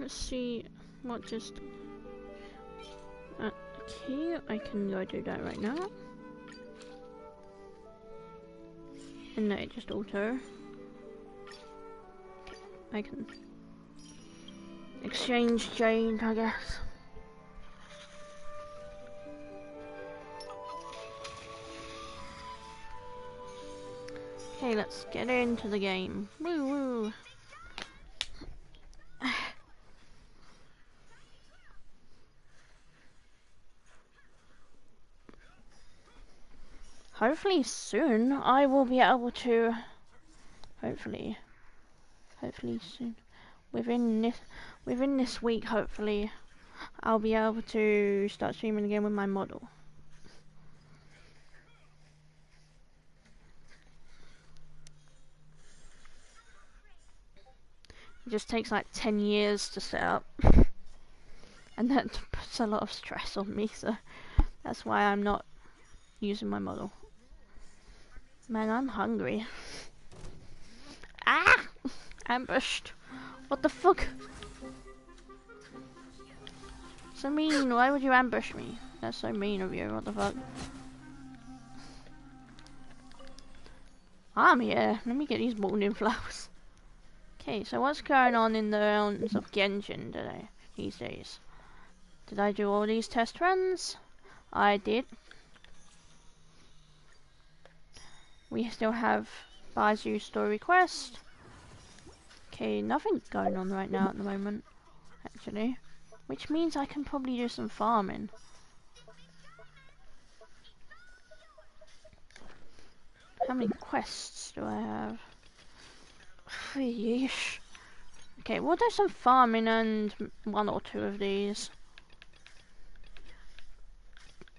let's see what just... okay, I can go do that right now. And no, it just auto. Okay, I can exchange Jade, I guess. Okay, let's get into the game. Woo woo. Hopefully soon I will be able to, hopefully soon, within this week, hopefully I'll be able to start streaming again with my model. It just takes like 10 years to set up and that puts a lot of stress on me, so that's why I'm not using my model. Man, I'm hungry. Ah! Ambushed. What the fuck? So mean, why would you ambush me? That's so mean of you, what the fuck? I'm here. Let me get these morning flowers. Okay, so what's going on in the realms of Genshin today, these days? Did I do all these test runs? I did. We still have Baizhu story quest. Okay, nothing going on right now at the moment, actually. Which means I can probably do some farming. How many quests do I have? Yeesh. Okay, we'll do some farming and one or two of these.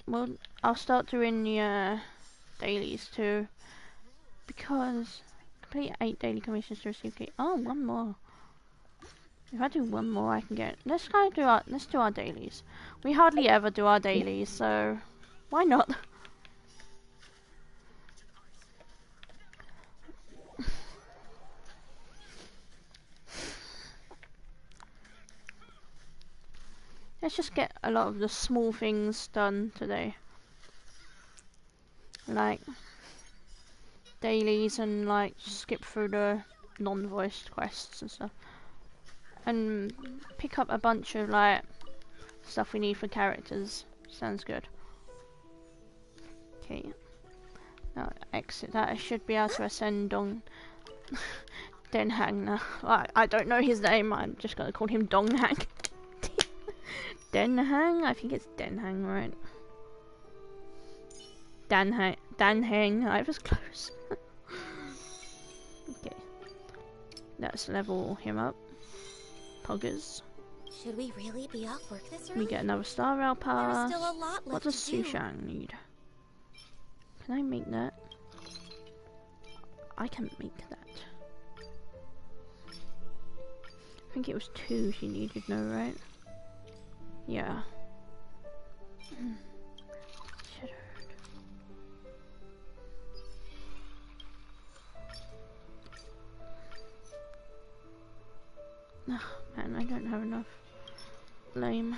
Well, I'll start doing the dailies too. Because complete 8 daily commissions to receive key. Oh, one more. If I do one more, I can get. Let's do our dailies. We hardly ever do our dailies, so why not? Let's just get a lot of the small things done today, like dailies and like skip through the non-voiced quests and stuff, and pick up a bunch of like stuff we need for characters. Sounds good. Okay, now exit that. I should be able to ascend Dong Denhang now. I don't know his name. I'm just gonna call him Donghang. Denhang? I think it's Denhang, right? Danhang. I was close. Okay, let's level him up. Poggers. Should we really be off work this early? We get another star rail pass. There's still a lot left. What does Sushang need? Can I make that? I can make that. I think it was 2 she needed, no, right? Yeah. Oh, man, I don't have enough. Lame.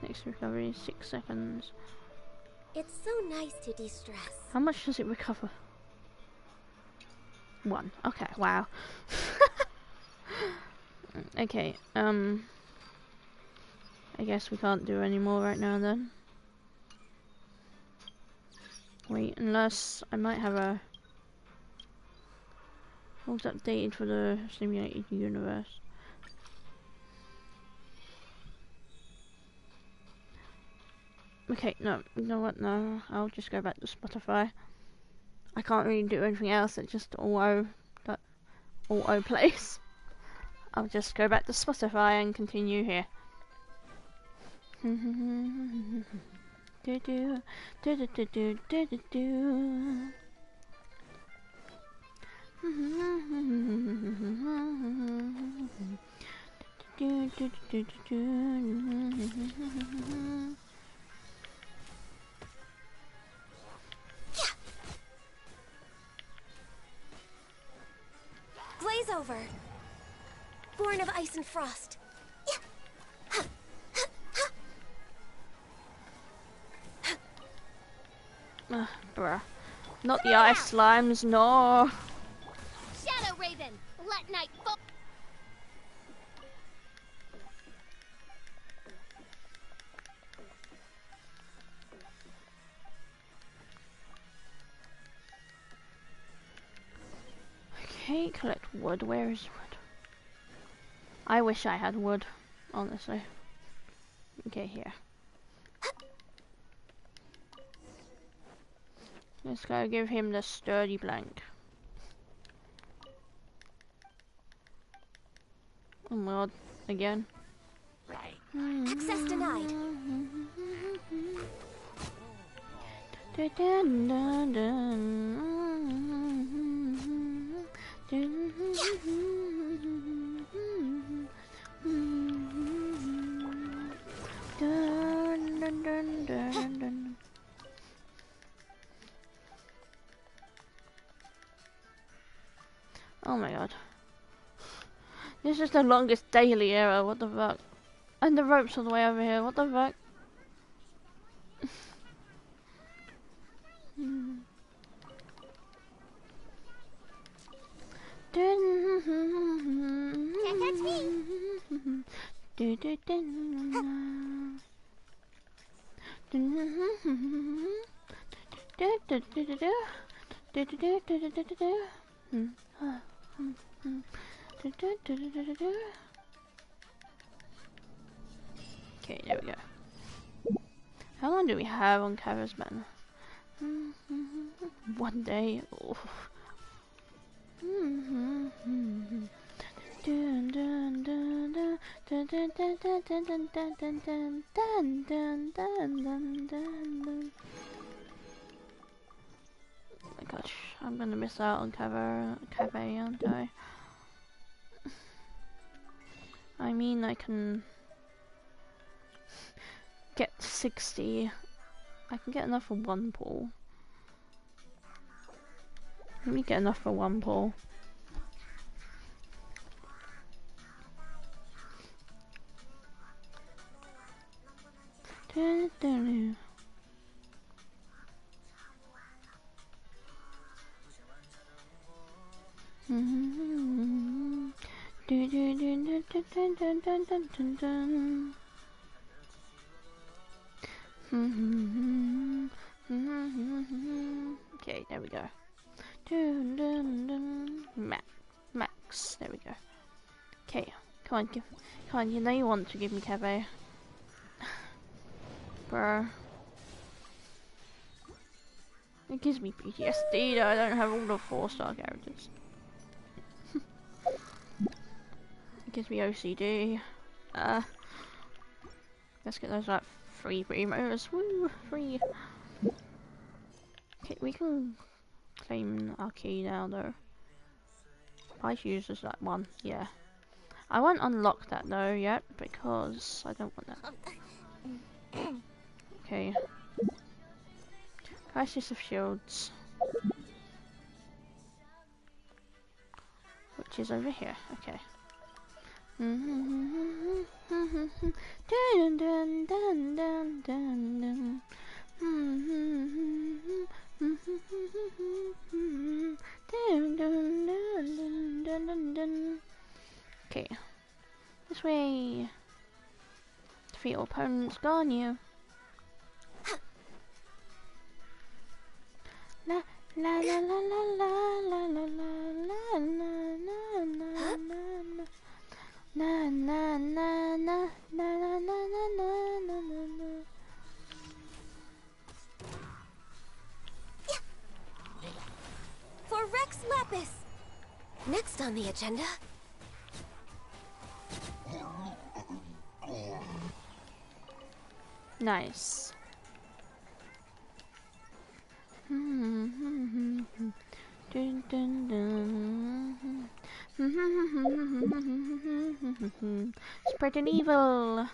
Next recovery is 6 seconds. It's so nice to de-stress. How much does it recover? 1. Okay, wow. Okay, I guess we can't do any more right now then. Wait, unless I might have a... What's updated for the simulated universe? Okay, no, you know what, no, I'll just go back to Spotify. I can't really do anything else, it just auto plays. I'll just go back to Spotify and continue here. Blaze over. born of ice and frost. Bruh. Not the ice slimes, no. Shadow Raven, let night fall. Okay, collect wood. Where is wood? I wish I had wood, honestly. Okay, here. Let's go give him the sturdy plank. Oh my god, again. Access denied. Oh my god. This is the longest daily era, what the fuck? And the rope's all the way over here, what the fuck? Can't catch me. Okay, there we go. How long do we have on covers, man? 1 day. Oh. Oh my gosh, I'm gonna miss out on cafe, aren't I? I mean, I can get 60. I can get enough for 1 pull. Let me get enough for 1 pull. Okay, there we go. Max, there we go. Okay, come on, you know you want to give me cafe. Bro. It gives me PTSD though, I don't have all the 4-star characters. It gives me OCD. Let's get those like 3 primos. Woo, 3. Okay, we can claim our key now though. Baizhu's is like 1, yeah. I won't unlock that though yet because I don't want that. Okay. Crisis of Shields. Which is over here, okay. Okay. This way. Defeat your opponents, gone you. La la la la la la la la la na na na na na na na na na na na. For Rex Lapis. Next on the agenda. Nice. Dun, dun, dun. Spreading evil.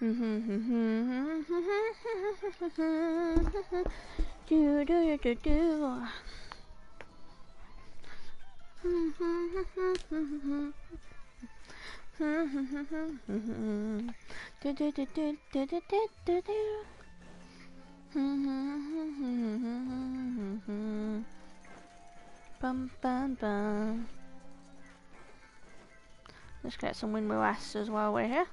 Do do do do do. Bum bum bum. Let's get some windmill asses while we're here.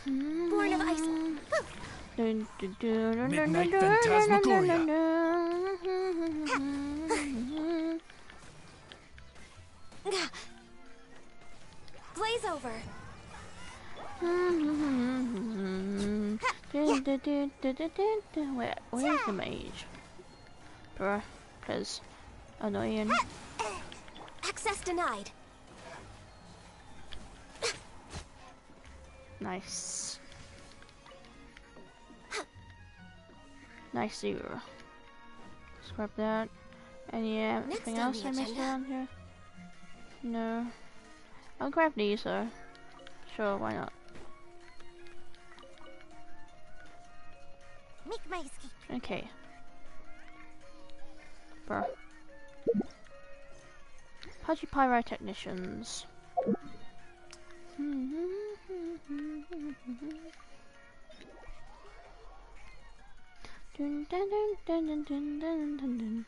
Born of ice. Midnight Phantasmagoria. Blaze over. Where's the mage? Bruh, because annoying. Access denied. Nice. Nice zero. Scrap that. Anything else I missed around here? No. I'll grab these though. Sure, why not? Okay. Bruh. Pudgy pyrotechnicians. Dun, dun, dun, dun, dun, dun, dun, dun, dun.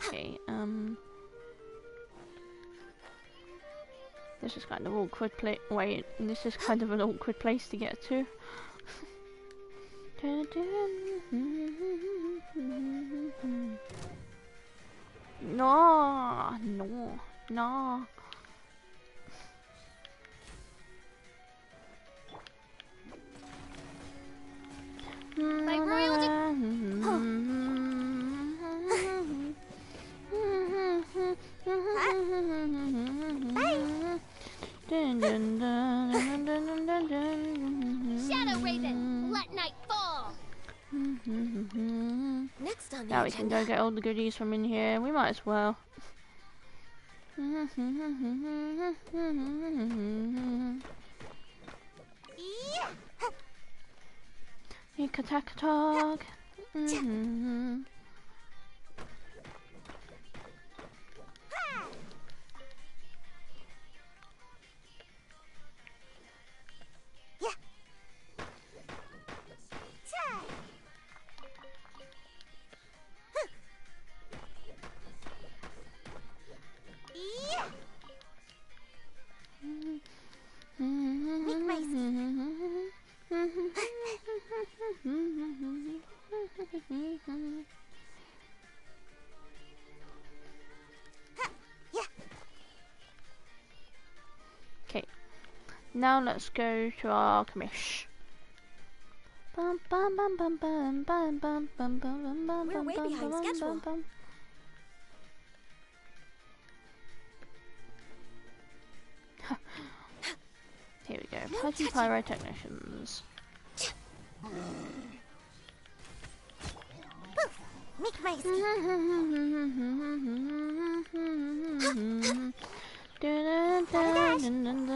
Okay, this is kind of awkward wait, this is kind of an awkward place to get to. No, no, no. My royal Shadow Raven, let night fall. Next on the now we can go get all the goodies from in here. We might as well. Ikatakatog. Okay, now let's go to our commish. We're way behind schedule. Here we go, Pudgy pyrotechnicians. Make my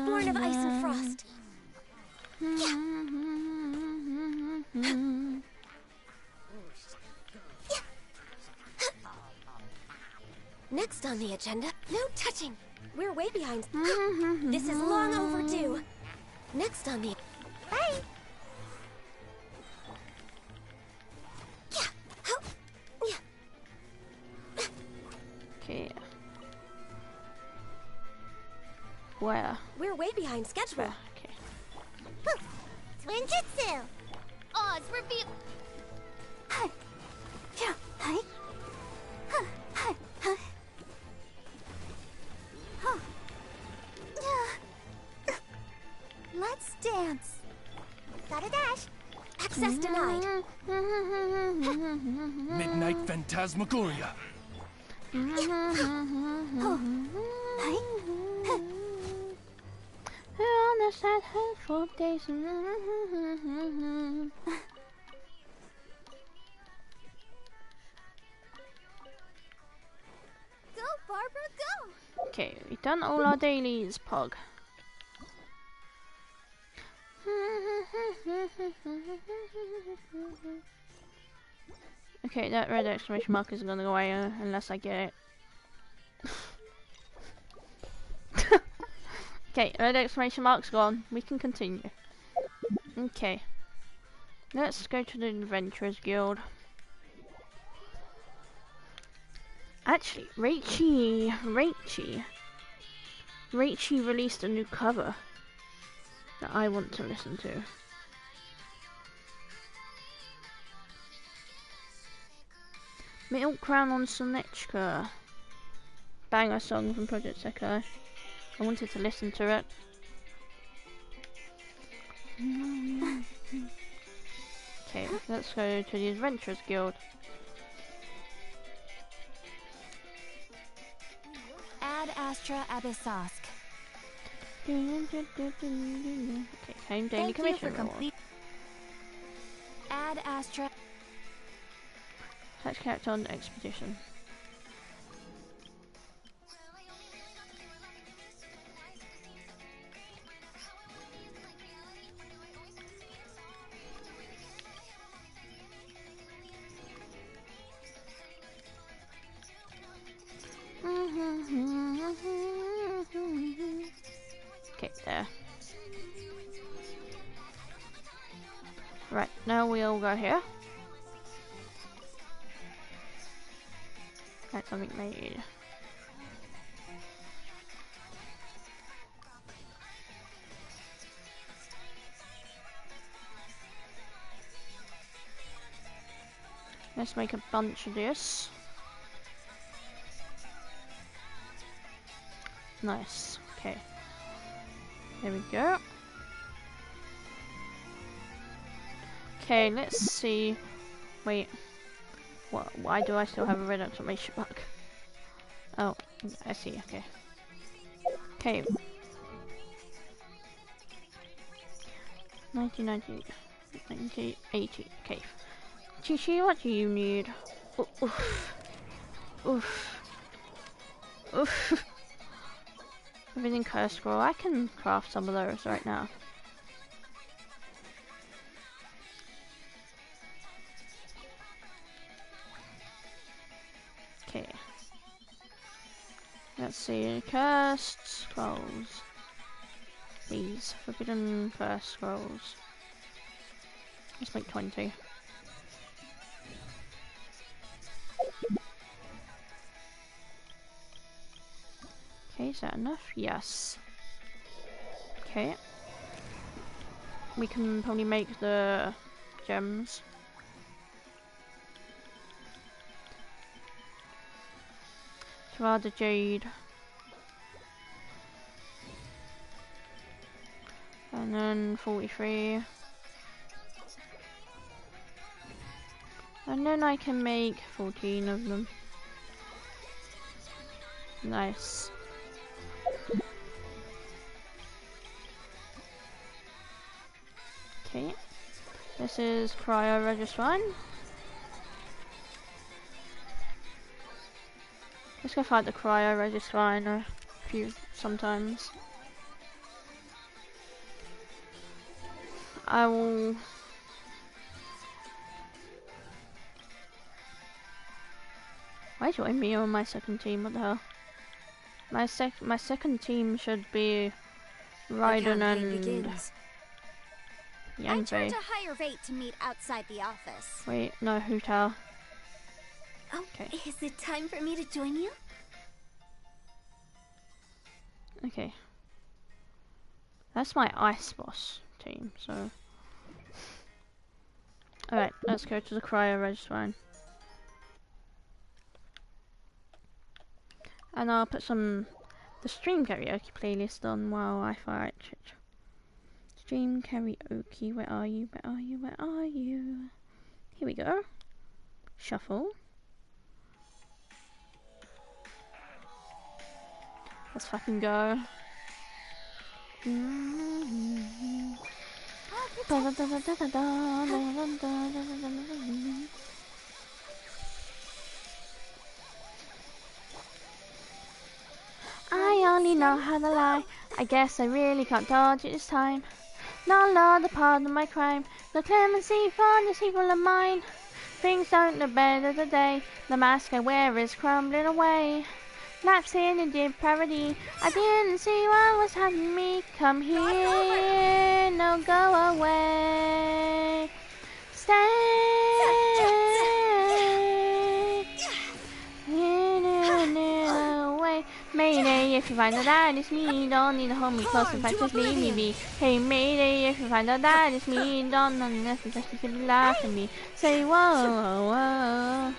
Born of ice and frost. Next on the agenda, no touching. We're way behind. This is long overdue. Next on the... Bye! Okay. Where? We're way behind schedule. Okay. Twinjutsu! Oz reveal... Let's dance. Gotta dash. Access denied. Midnight Phantasmagoria. the sad hopeful days. Go, Barbara, go! Okay, we've done all our dailies, Pog. Okay, that red exclamation mark isn't gonna go away unless I get it. Okay, red exclamation mark's gone. We can continue. Okay. Let's go to the Adventurers Guild. Actually, Rachie released a new cover that I want to listen to. Milk Crown on Sonechka. Banger song from Project Sekai. I wanted to listen to it. Okay, let's go to the Adventurers Guild. Ad Astra Abyssosk. Okay, claim daily Thank you commission for reward. complete. Ad Astra. Catch character on expedition. Okay, there. Right, now we'll go here. Get something made. Let's make a bunch of this. Nice. Okay. There we go. Okay, let's see. Wait. What? Why do I still have a red exclamation mark? Oh, I see. Okay. Okay. 1990, 1980. Okay. Chichi, what do you need? Oof. Oof. Oof. Everything curse scroll. I can craft some of those right now. Okay. Let's see. Cursed scrolls. These forbidden curse scrolls. Let's make 20. Okay, is that enough? Yes. Okay. We can probably make the gems. The jade. And then 43. And then I can make 14 of them. Nice. Okay. This is Cryo Registrar. Let's go fight the Cryo Registrar a few sometimes. I will. Why join me on my second team? What the hell? My second team should be Raiden and I charge Yanfei. a higher rate to meet outside the office. Wait, no, Hu Tao. Oh, Okay. is it time for me to join you? Okay. That's my ice boss team, so. Alright, let's go to the Cryo Registrar. And I'll put the stream karaoke playlist on while I fight. Stream karaoke, where are you? Where are you? Where are you? Here we go. Shuffle. Let's fucking go. I only know how to lie. I guess I really can't dodge it this time. Not Lord, the pardon my crime. No clemency for this evil of mine. Things don't look better today. The mask I wear is crumbling away. Lapse in a depravity. I didn't see what was happening to me. Come here, no go away. Stay. Away. Mayday, if you find out that it's me, don't need to hold me close. In fact, just leave me be. Hey, Mayday, if you find out that it's me, don't unnecessarily laugh at me. Say whoa, whoa, whoa.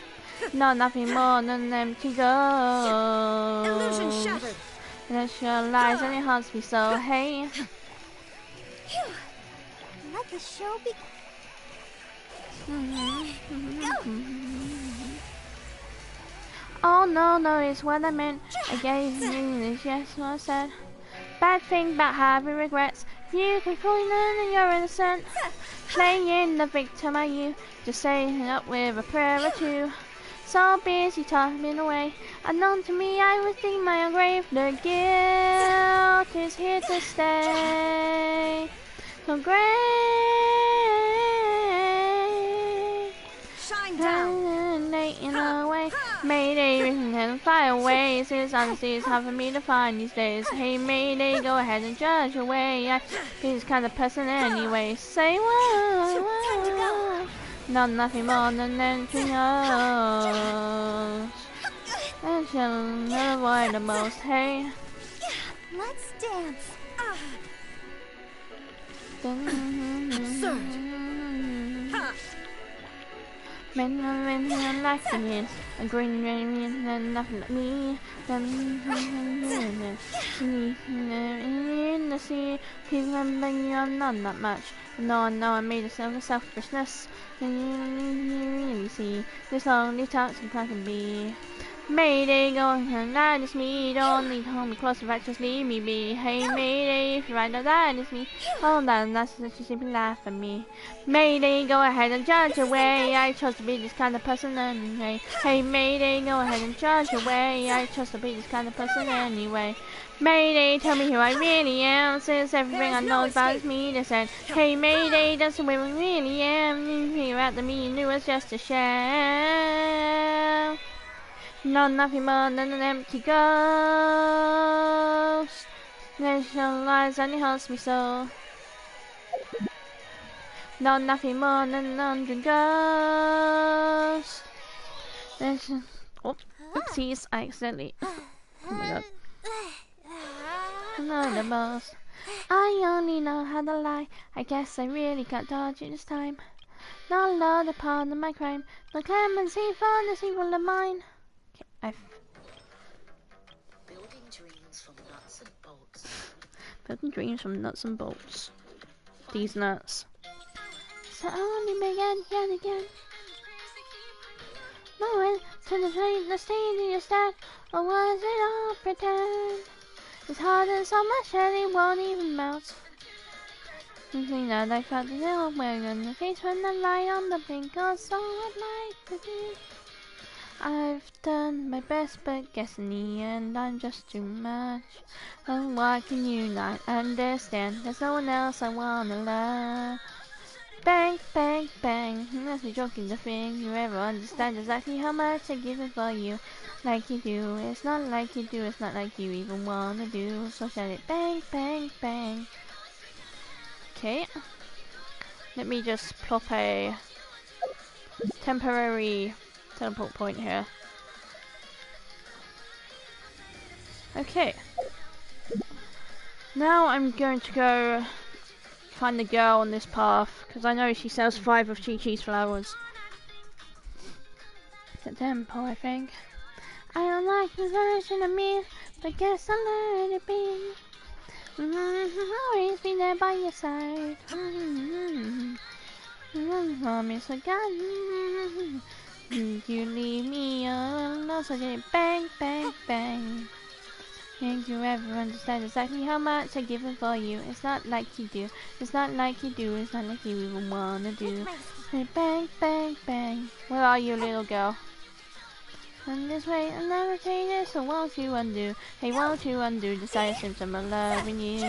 No, nothing more than empty ghosts. Illusion shattered. That's your lies and it haunts me so. Hey. Let the show be. Oh no, no, it's what I meant. I gave you this, yes, what I said. Bad thing about having regrets. You can call you and you're innocent. Playing the victim are you? Just staying up with a prayer or two. So busy tumbling away. Unknown to me, I would dig my own grave. The guilt is here to stay. So great. Shine down. In a way. Mayday, and fly away. Since honesty is hard for me to find these days. Hey, Mayday, go ahead and judge your way. I be this kind of person anyway. Say what? Not nothing more than anything else. And shall not avoid the most. Hey. Let's dance. Absurd. Men like me, a green rain and nothing like me. In the sea, people I'm not that much. No, I know I made a selfishness. You really see this only talks and I can be. Mayday, go and that is me. Don't need to hold me close if I just leave me be. Hey, Mayday, if you find out that is me. Oh, that's just simply laugh at me. Mayday, go ahead and judge your way. I chose to be this kind of person anyway. Hey, Mayday, go ahead and judge your way. I chose to be this kind of person anyway. Mayday, tell me who I really am. Since everything I know about is me, they said. Hey, Mayday, that's the way I really am. You hear out to me, you knew it was just a sham. No, nothing more than an empty ghost. There's no lies and it haunts me so. No, nothing more than an empty ghost. There's oopsies, I accidentally. Oh my god. Another boss. I only know how to lie. I guess I really can't dodge it this time. No Lord, pardon my crime. No clemency for this evil of mine. Building dreams from nuts and bolts. Building dreams from nuts and bolts. These nuts. So only begin yet again. No one to the train, the stage in your stack. Or was it all pretend? It's hard and so much that it won't even melt. Something that I felt the little wearing on the face when the light on the blink of so I'd like to do. I've done my best, but guess in the end I'm just too much. Oh, what can you not understand? There's no one else I wanna love. Bang, bang, bang. That's me joking the thing. You ever understand exactly how much I give it for you? Like you do. It's not like you do. It's not like you even wanna do. So shout it bang, bang, bang. Okay. Let me just plop a temporary teleport point here. Okay. Now I'm going to go find the girl on this path, because I know she sells 5 of Chi-Chi's flowers. It's a temple, I think. I don't like the version of me, but guess I'll let it be. Always be there by your side. Promise I got you leave me alone, so get bang, bang, bang. Did you ever understand exactly how much I give it for you? It's not like you do. It's not like you do. It's not like you even wanna do. Bang, bang, bang. Where are you, little girl? And this way, I'll never change it, so won't you undo? Hey, won't you undo the silent symptom of loving you?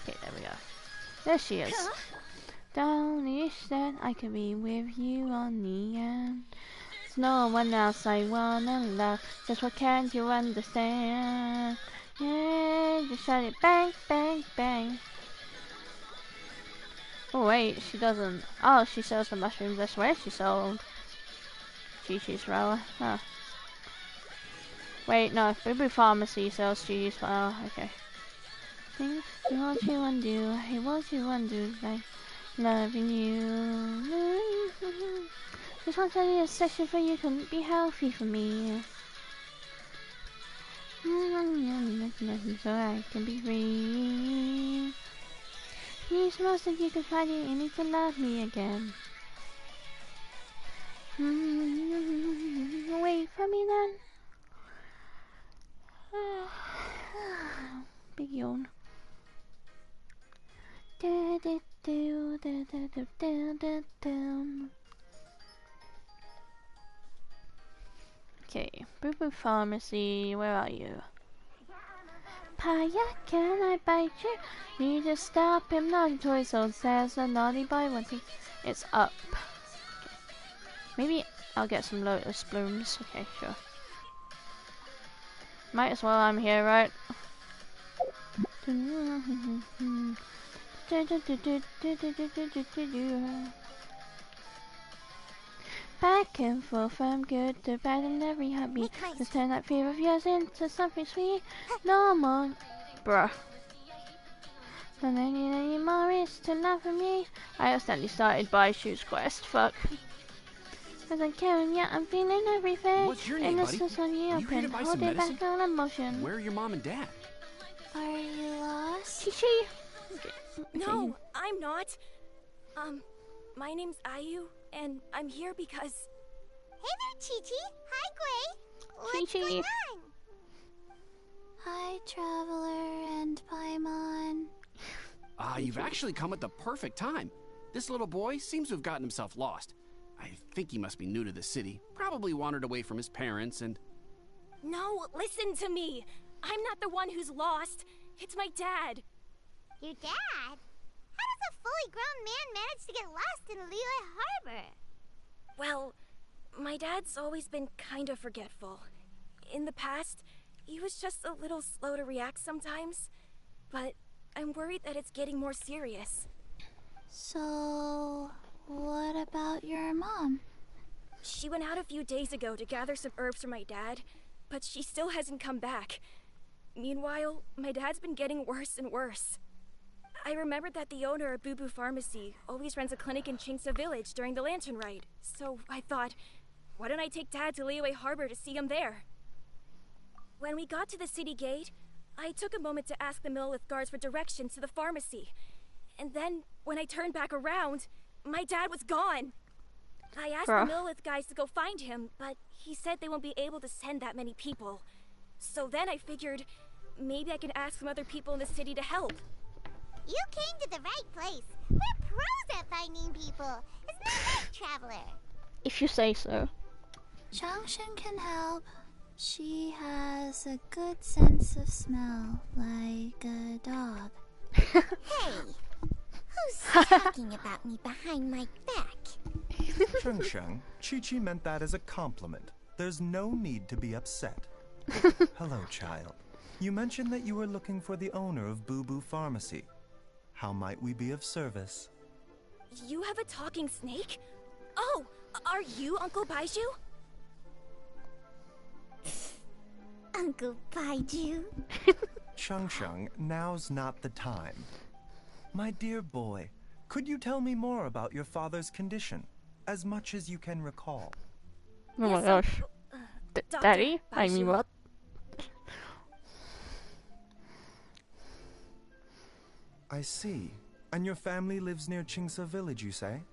Okay, there we go. There she is. Don't wish that I could be with you on the end. There's no one else I wanna love. Just what can't you understand? Yeah, just shut it. Bang, bang, bang. Oh wait, she doesn't. Oh, she sells the mushrooms. I swear she sold Chi-Chi's rower. Huh. Wait, no. Boo Pharmacy sells Chi-Chi's. Oh, okay. Things you want you undo. Hey, won't you undo? Like loving you. Just want to be a session for you. Couldn't be healthy for me. So I can be free. Needs most of you can find it. You need to love me again. Wait for me then. Big yawn. Okay, Boo Boo Pharmacy, where are you? Paya, can I bite you? Need to stop him, naughty toy, so says a naughty boy once he... It's up. Okay. Maybe I'll get some lotus blooms. Okay, sure. Might as well, I'm here, right? Back and forth from good to bad in every heartbeat. Just turn that fear of yours into something sweet. No more, bruh. And then you know you more is to love for me. I accidentally started Baizhu's quest. Fuck. As I'm caring, yeah, I'm feeling everything. What's your name, buddy? Innocence on the Are you here to open. buy Hold some it medicine? back on emotion. Where are your mom and dad? Are you lost? Chi-Chi. Okay. No, I'm not. My name's Ayu, and I'm here because... Hey there, Chi-Chi. Hi, Gray. What's Chi-Chi. going on? Hi, Traveler and Paimon. You've actually come at the perfect time. This little boy seems to have gotten himself lost. I think he must be new to the city. Probably wandered away from his parents and... No, listen to me. I'm not the one who's lost. It's my dad. Your dad? How does a fully grown man manage to get lost in Liyue Harbor? Well, my dad's always been kind of forgetful. In the past, he was just a little slow to react sometimes. But I'm worried that it's getting more serious. So, what about your mom? She went out a few days ago to gather some herbs for my dad, but she still hasn't come back. Meanwhile, my dad's been getting worse and worse. I remembered that the owner of Boo Boo Pharmacy always runs a clinic in Chingsa Village during the Lantern Rite, so I thought, why don't I take Dad to Liyue Harbor to see him there? When we got to the city gate, I took a moment to ask the Millith guards for directions to the pharmacy. And then, when I turned back around, my dad was gone. I asked the Millith guys to go find him, but he said they won't be able to send that many people. So then I figured, maybe I can ask some other people in the city to help. You came to the right place. We're pros at finding people. Isn't that right, Traveler? If you say so. Changshan can help. She has a good sense of smell, like a dog. Hey! Who's talking about me behind my back? Changshan, Chi-Chi meant that as a compliment. There's no need to be upset. Hello, child. You mentioned that you were looking for the owner of Boo Boo Pharmacy. How might we be of service? You have a talking snake? Oh, are you Uncle Baizhu? Uncle Baizhu? Changshan, now's not the time. My dear boy, could you tell me more about your father's condition? As much as you can recall. Oh my gosh. Daddy? I mean, what? I see. And your family lives near Chingsa Village, you say?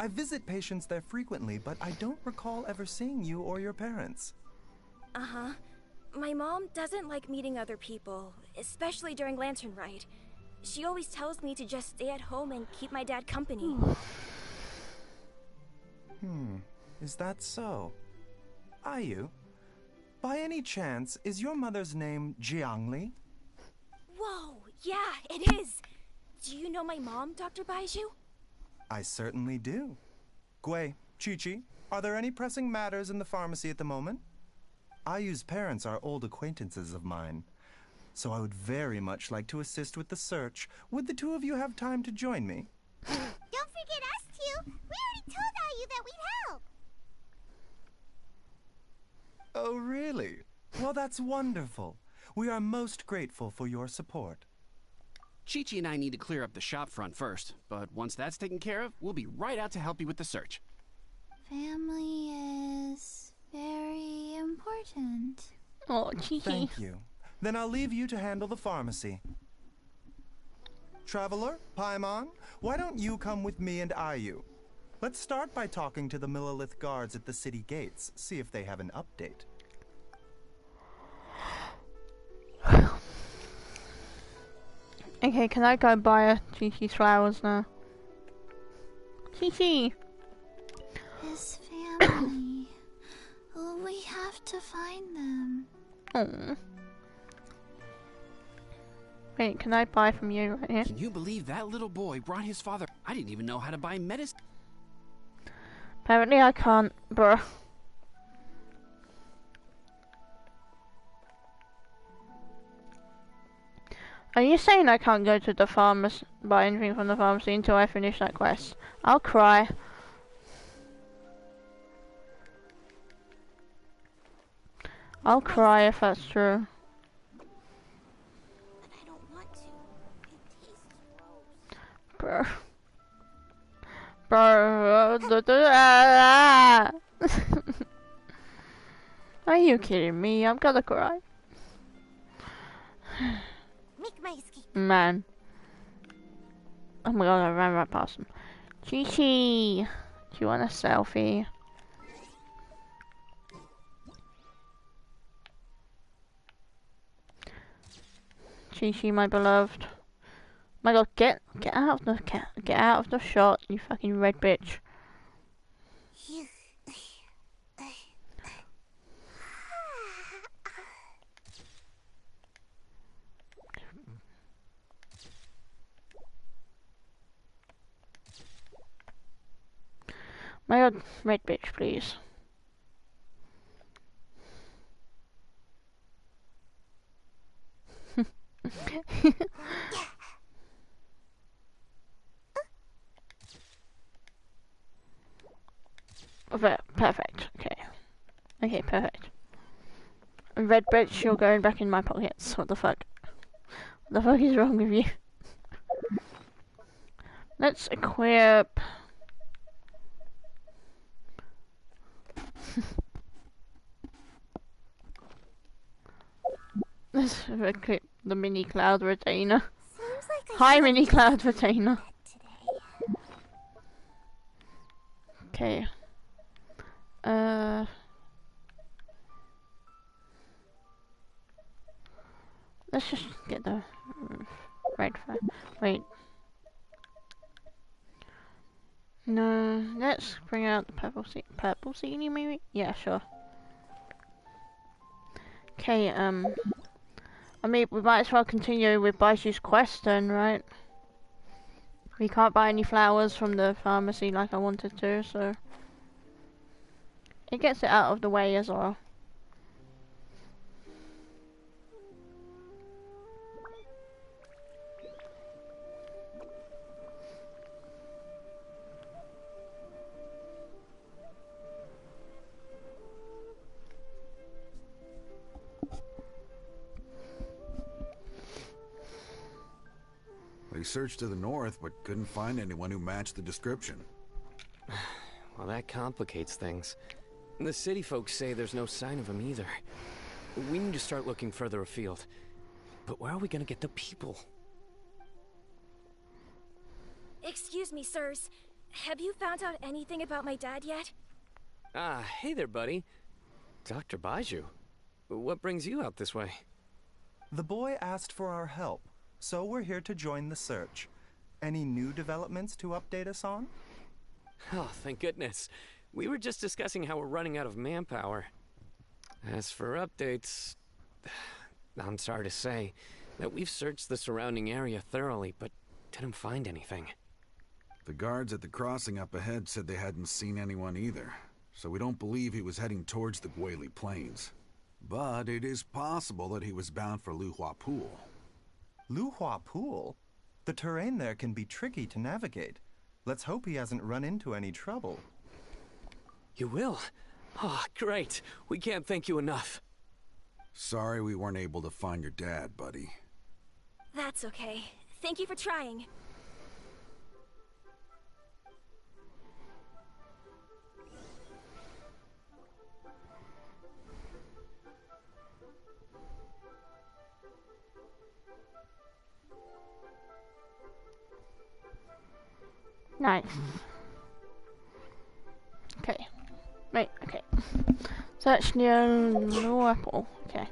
I visit patients there frequently, but I don't recall ever seeing you or your parents. Uh-huh. My mom doesn't like meeting other people, especially during Lantern Rite. She always tells me to just stay at home and keep my dad company. Is that so? Ayu, by any chance, is your mother's name Jiangli? Whoa, yeah, it is! Do you know my mom, Dr. Baizhu? I certainly do. Gui, Chi-Chi, are there any pressing matters in the pharmacy at the moment? Ayu's parents are old acquaintances of mine, so I would very much like to assist with the search. Would the two of you have time to join me? Don't forget us two. We already told Ayu that we'd help. Oh, really? Well, that's wonderful. We are most grateful for your support. Chi-Chi and I need to clear up the shop front first, but once that's taken care of, we'll be right out to help you with the search. Family is very important. Oh, Chi-Chi. Thank you. Then I'll leave you to handle the pharmacy. Traveler, Paimon, why don't you come with me and Ayu? Let's start by talking to the Millilith guards at the city gates, see if they have an update. Okay, can I go buy Chi-Chi's flowers now? Chi-Chi! His family. Oh, we have to find them. Oh. Wait, can I buy from you right here? Can you believe that little boy brought his father? I didn't even know how to buy medicine. Apparently I can't, bruh. Are you saying I can't go to the pharmacy, buy anything from the pharmacy until I finish that quest? I'll cry. I'll cry if that's true. But I don't want to. It tastes Bro. gross. Are you kidding me? I'm gonna cry. Make my escape. Man. Oh my god, I ran right past him. Chi-Chi! Do you want a selfie? Chi-Chi, my beloved. My god, get out of the shot, you fucking red bitch. My god, red bitch, please. Perfect. Okay. Okay, perfect. Red bitch, you're going back in my pockets. What the fuck? What the fuck is wrong with you? Let's equip. Let's equip the mini cloud retainer. Seems like Hi, mini cloud retainer. Okay. Let's just get the right fire. Wait. No, let's bring out the purple scene, maybe? Yeah, sure. Okay, I mean, we might as well continue with Baizhu's quest then, right? We can't buy any flowers from the pharmacy like I wanted to, so... It gets it out of the way as well. We searched to the north, but couldn't find anyone who matched the description. Well, that complicates things. The city folks say there's no sign of him either. We need to start looking further afield. But where are we gonna get the people? Excuse me, sirs. have you found out anything about my dad yet? Ah, hey there, buddy. Dr. Baizhu. What brings you out this way? The boy asked for our help, so we're here to join the search. Any new developments to update us on? Oh, thank goodness. We were just discussing how we're running out of manpower. As for updates, I'm sorry to say that we've searched the surrounding area thoroughly, but didn't find anything. The guards at the crossing up ahead said they hadn't seen anyone either, so we don't believe he was heading towards the Guili Plains. But it is possible that he was bound for Luhua Pool. Luhua Pool? The terrain there can be tricky to navigate. Let's hope he hasn't run into any trouble. You will? Oh, great. We can't thank you enough. Sorry we weren't able to find your dad, buddy. That's okay. Thank you for trying. Nice. Okay. Right, okay. Search near no apple. Okay.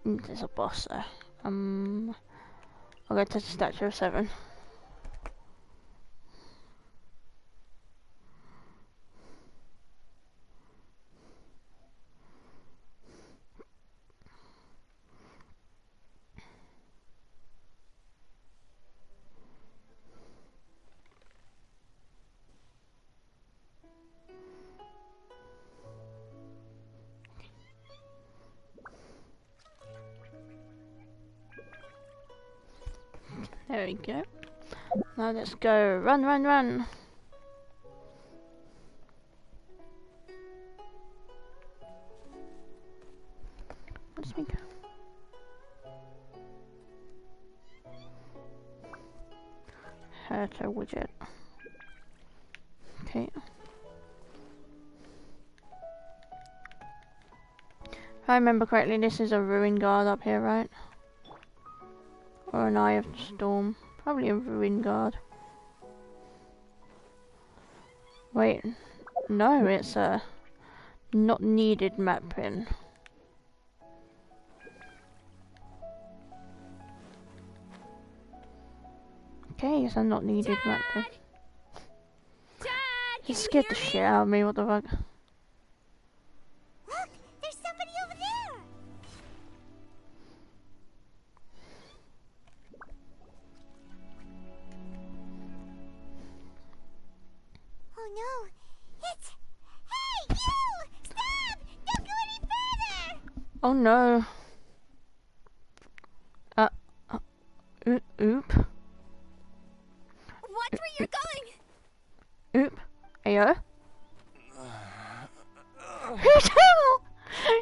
There's a boss there. I'll go to the Statue of 7. There we go. Now let's go. Run, run, run. Let's make Herto widget. Okay. If I remember correctly, this is a ruin guard up here, right? Or an Eye of the Storm. Probably a ruin guard. Wait. No, it's a not needed map pin. Okay, it's a not needed map pin. Dad, He scared the shit out of me, what the fuck? Look, there's somebody over there. Oh no, it's... Hey, you! Stop! Don't go any further! Oh no. Oop. Watch where you're going! Oop. Ayo. Hotel!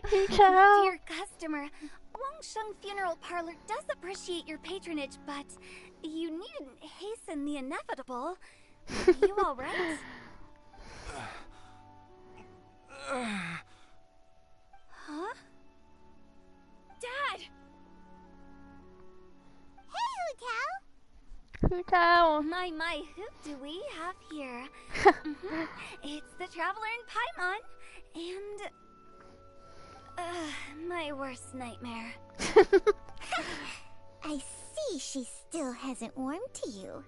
Hotel! Dear customer, Wangsheng Funeral Parlor does appreciate your patronage, but you needn't hasten the inevitable. Are you alright? Huh? Dad! Hey, Hotel! Hotel! My, who do we have here? It's the Traveler in Paimon, and... my worst nightmare. I see she still hasn't warmed to you.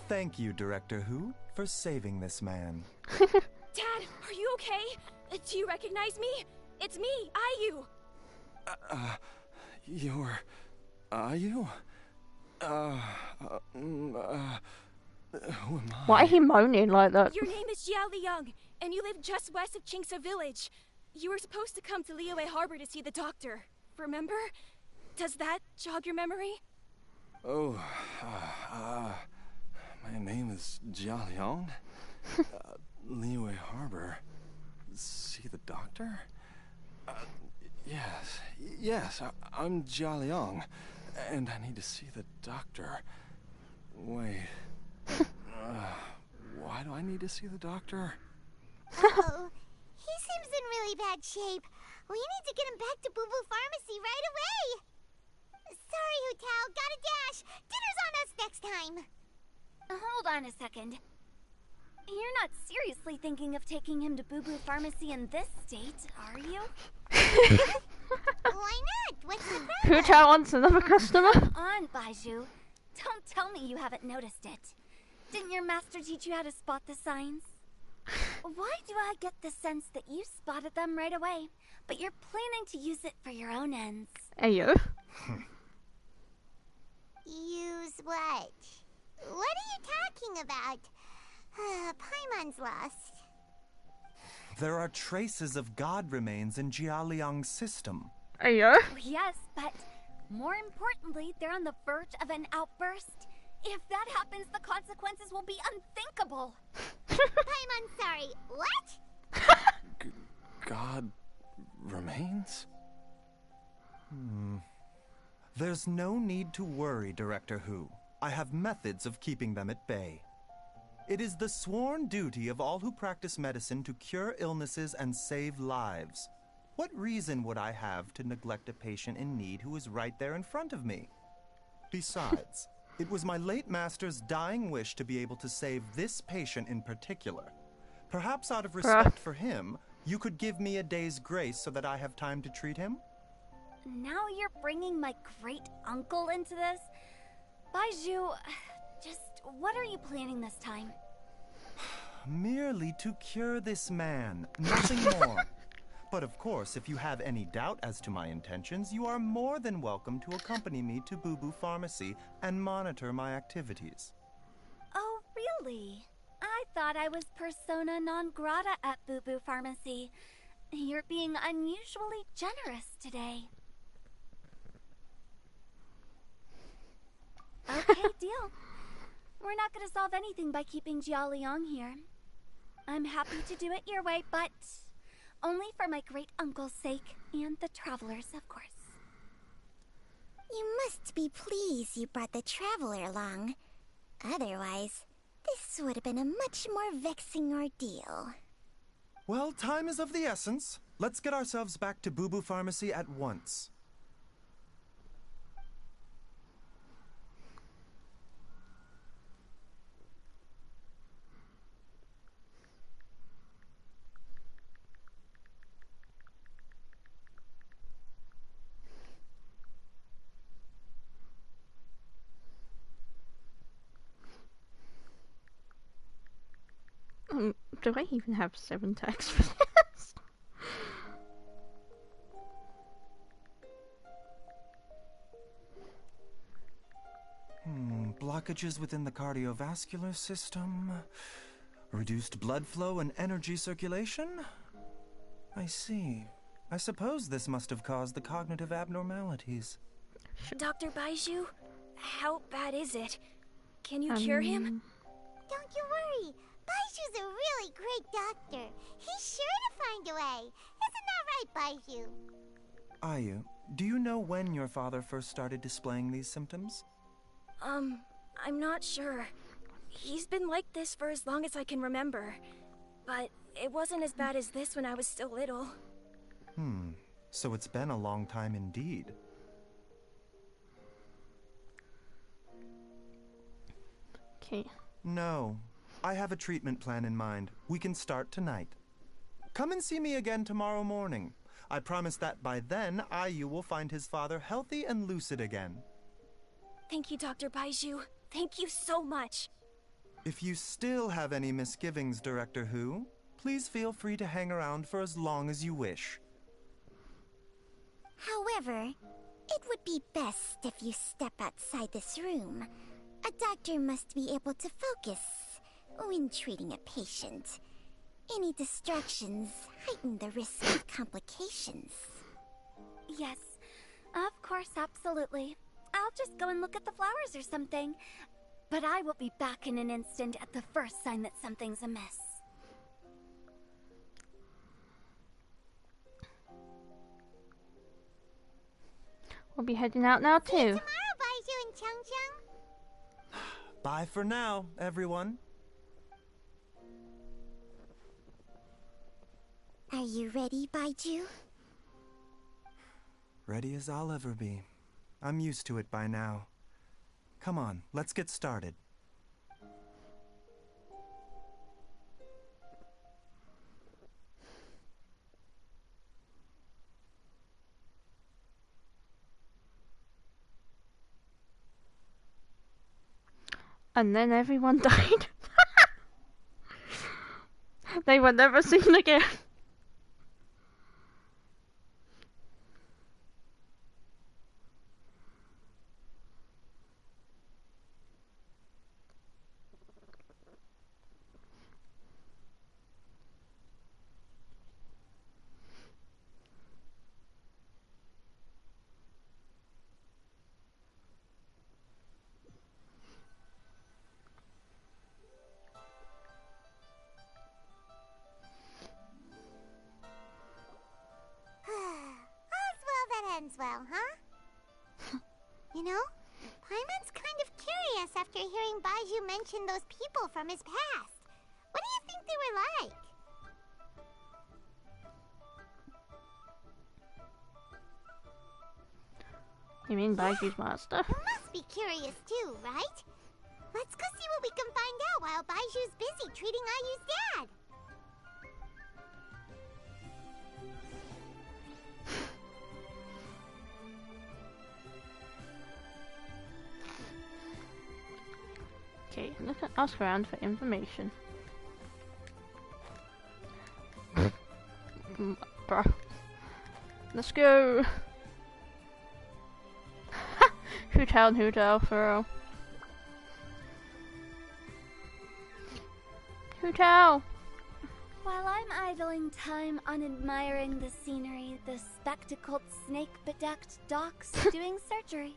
Thank you, Director Who, for saving this man. Dad, are you okay? Do you recognize me? It's me, Ayu. Are you? Who am I? Why are he moaning like that? Your name is Jiao Liang, and you live just west of Qingse Village. You were supposed to come to Liyue Harbor to see the doctor. Remember? Does that jog your memory? Oh, my name is Jia Liang. Liyue Harbor. See the doctor? Yes, I'm Jia Liang, and I need to see the doctor. Wait, why do I need to see the doctor? Uh-oh. He seems in really bad shape. We need to get him back to Boo Boo Pharmacy right away. Sorry, Hu-Tao. Gotta dash. Dinner's on us next time. Hold on a second. You're not seriously thinking of taking him to Boo Boo Pharmacy in this state, are you? Why not? What's the problem? Hu-Tao wants another customer. Come on, Baizhu. Don't tell me you haven't noticed it. Didn't your master teach you how to spot the signs? Why do I get the sense that you spotted them right away, but you're planning to use it for your own ends? Ayo. Use what? What are you talking about? Paimon's lost. There are traces of god remains in Jialiang's system. Ayo. Yes, but more importantly, they're on the verge of an outburst. If that happens, the consequences will be unthinkable. Paimon, sorry. What? God remains? There's no need to worry, Director Hu. I have methods of keeping them at bay. It is the sworn duty of all who practice medicine to cure illnesses and save lives. What reason would I have to neglect a patient in need who is right there in front of me? Besides, it was my late master's dying wish to be able to save this patient in particular. Perhaps out of respect for him, you could give me a day's grace so that I have time to treat him? Now you're bringing my great-uncle into this? Baizhu, just what are you planning this time? Merely to cure this man, nothing more. But of course, if you have any doubt as to my intentions, you are more than welcome to accompany me to Boo Boo Pharmacy and monitor my activities. Oh, really? I thought I was persona non grata at Boo Boo Pharmacy. You're being unusually generous today. Okay, deal. We're not going to solve anything by keeping Jialiang here. I'm happy to do it your way, but only for my great-uncle's sake and the travelers, of course. You must be pleased you brought the traveler along. Otherwise, this would have been a much more vexing ordeal. Well, time is of the essence. Let's get ourselves back to Boo Boo Pharmacy at once. Do I even have 7 tags for this? Blockages within the cardiovascular system, reduced blood flow and energy circulation? I see. I suppose this must have caused the cognitive abnormalities. Dr. Baizhu, how bad is it? Can you cure him? Don't you worry. Baizhu's a really great doctor. He's sure to find a way. Isn't that right, Baizhu? Ayu, do you know when your father first started displaying these symptoms? I'm not sure. He's been like this for as long as I can remember. But it wasn't as bad as this when I was still little. So it's been a long time indeed. Okay. No. I have a treatment plan in mind. We can start tonight. Come and see me again tomorrow morning. I promise that by then, Ayu will find his father healthy and lucid again. Thank you, Dr. Baizhu. Thank you so much. If you still have any misgivings, Director Hu, please feel free to hang around for as long as you wish. However, it would be best if you step outside this room. A doctor must be able to focus when treating a patient. Any distractions heighten the risk of complications. Yes, of course, absolutely. I'll just go and look at the flowers or something. But I will be back in an instant at the first sign that something's amiss. We'll be heading out now See you too. tomorrow, Baizhu and Chang. Bye for now, everyone. Are you ready, Baizhu? Ready as I'll ever be. I'm used to it by now. Come on, let's get started. And then everyone died. They were never seen again. All's well that ends well, huh? You know, Paimon's kind of curious after hearing Baizhu mention those people from his past. What do you think they were like? You mean Baiju's master? You must be curious too, right? Let's go see what we can find out while Baiju's busy treating Ayu's dad. Okay, look at ask around for information. Bro. Let's go. Who tell for real. Who tell? While I'm idling time on admiring the scenery, the spectacled snake-bedecked docks doing surgery.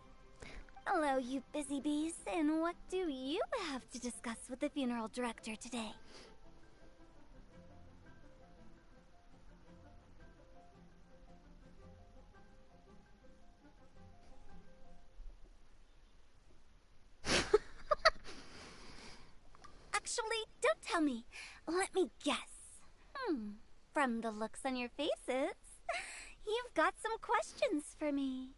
Hello, you busy bees, and what do you have to discuss with the funeral director today? Actually, don't tell me. Let me guess. From the looks on your faces, you've got some questions for me.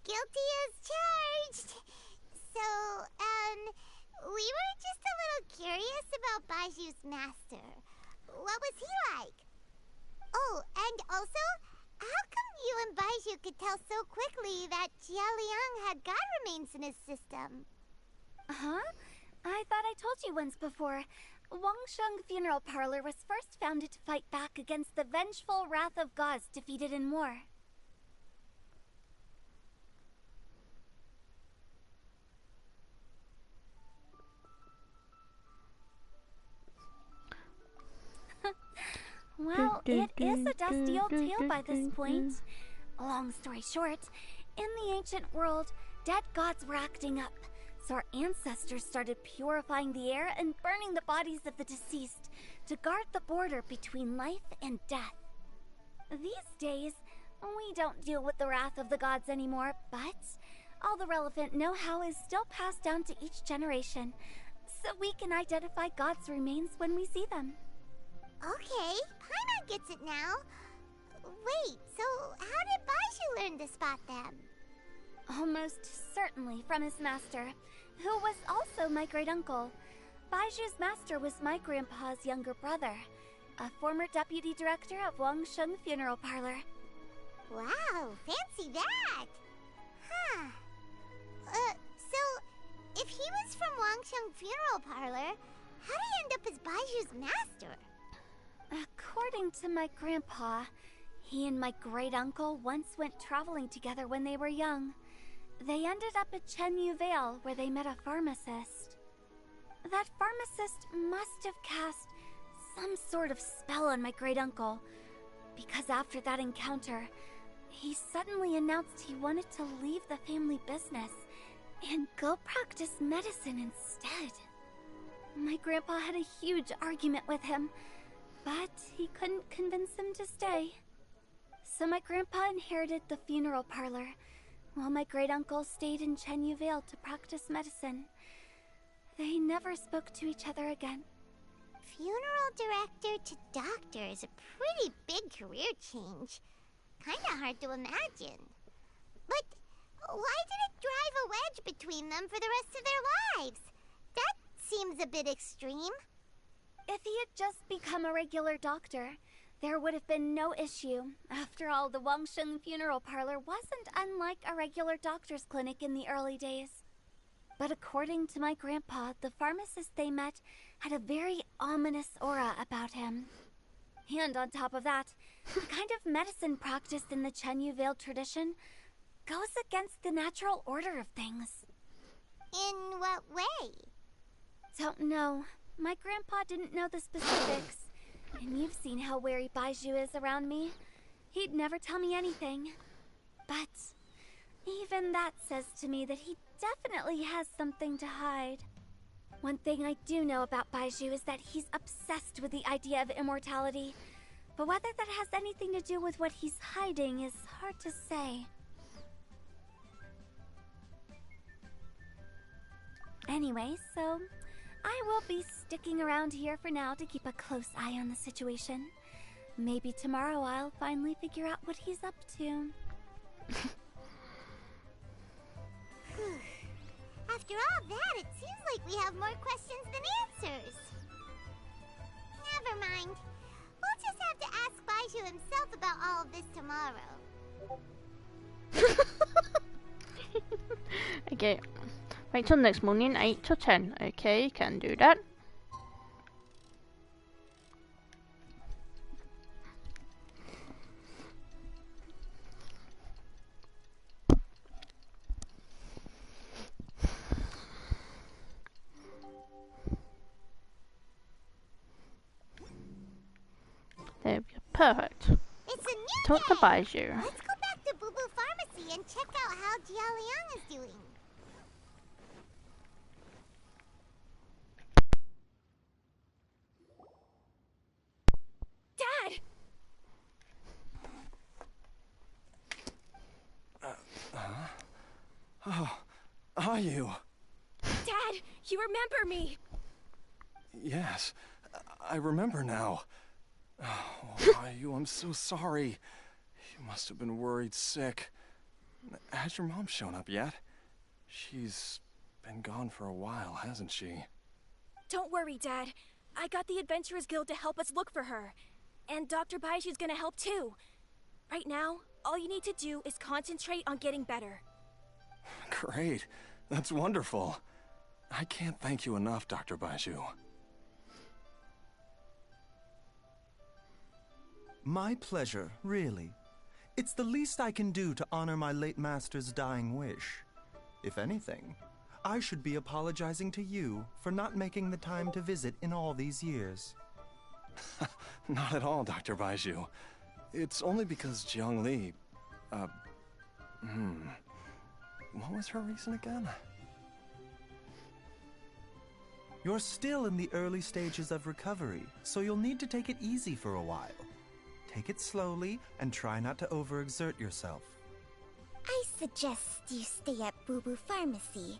Guilty as charged. So, we were just a little curious about Baiju's master. What was he like? Oh, and also, how come you and Baizhu could tell so quickly that Jia Liang had god remains in his system? Huh? I thought I told you once before. Wangsheng Funeral Parlor was first founded to fight back against the vengeful wrath of gods defeated in war. Well, it is a dusty old tale by this point. Long story short, in the ancient world, dead gods were acting up, so our ancestors started purifying the air and burning the bodies of the deceased to guard the border between life and death. These days, we don't deal with the wrath of the gods anymore, but all the relevant know-how is still passed down to each generation, so we can identify gods' remains when we see them. Okay, Paimon gets it now. Wait, so how did Baizhu learn to spot them? Almost certainly from his master, who was also my great-uncle. Baiju's master was my grandpa's younger brother, a former deputy director of Wangsheng Funeral Parlor. Wow, fancy that! Huh. So, if he was from Wangsheng Funeral Parlor, how did he end up as Baiju's master? According to my grandpa, he and my great-uncle once went traveling together when they were young. They ended up at Chenyu Vale, where they met a pharmacist. That pharmacist must have cast some sort of spell on my great-uncle, because after that encounter, he suddenly announced he wanted to leave the family business and go practice medicine instead. My grandpa had a huge argument with him, but he couldn't convince him to stay. So my grandpa inherited the funeral parlor, while my great-uncle stayed in Chenyu Vale to practice medicine. They never spoke to each other again. Funeral director to doctor is a pretty big career change. kinda hard to imagine. But why did it drive a wedge between them for the rest of their lives? That seems a bit extreme. If he had just become a regular doctor, there would have been no issue. After all, the Wangsheng funeral parlor wasn't unlike a regular doctor's clinic in the early days. But according to my grandpa, the pharmacist they met had a very ominous aura about him. And on top of that, the kind of medicine practiced in the Chenyu Vale tradition goes against the natural order of things. In what way? Don't know. My grandpa didn't know the specifics. And you've seen how wary Baizhu is around me. He'd never tell me anything. But even that says to me that he definitely has something to hide. One thing I do know about Baizhu is that he's obsessed with the idea of immortality. But whether that has anything to do with what he's hiding is hard to say. Anyway, so I will be sticking around here for now to keep a close eye on the situation. Maybe tomorrow I'll finally figure out what he's up to. After all that, it seems like we have more questions than answers. Never mind. We'll just have to ask Baizhu himself about all of this tomorrow. Okay. Wait till next morning, 8 to 10. Okay, can do that. There we go. Perfect. It's a new Talk to day. Baizhu. Let's go back to Boo Boo Pharmacy and check out how Jia Liang is doing. Dad! Oh, are you? Dad, you remember me! Yes, I remember now. Oh, Ayu, I'm so sorry. You must have been worried sick. Has your mom shown up yet? She's been gone for a while, hasn't she? Don't worry, Dad. I got the Adventurers Guild to help us look for her. And Dr. Baizhu's gonna help too. Right now, all you need to do is concentrate on getting better. Great. That's wonderful. I can't thank you enough, Dr. Baizhu. My pleasure, really. It's the least I can do to honor my late master's dying wish. If anything, I should be apologizing to you for not making the time to visit in all these years. Not at all, Dr. Baizhu. It's only because Jiang Li... What was her reason again? You're still in the early stages of recovery, so you'll need to take it easy for a while. Take it slowly and try not to overexert yourself. I suggest you stay at Boo Boo Pharmacy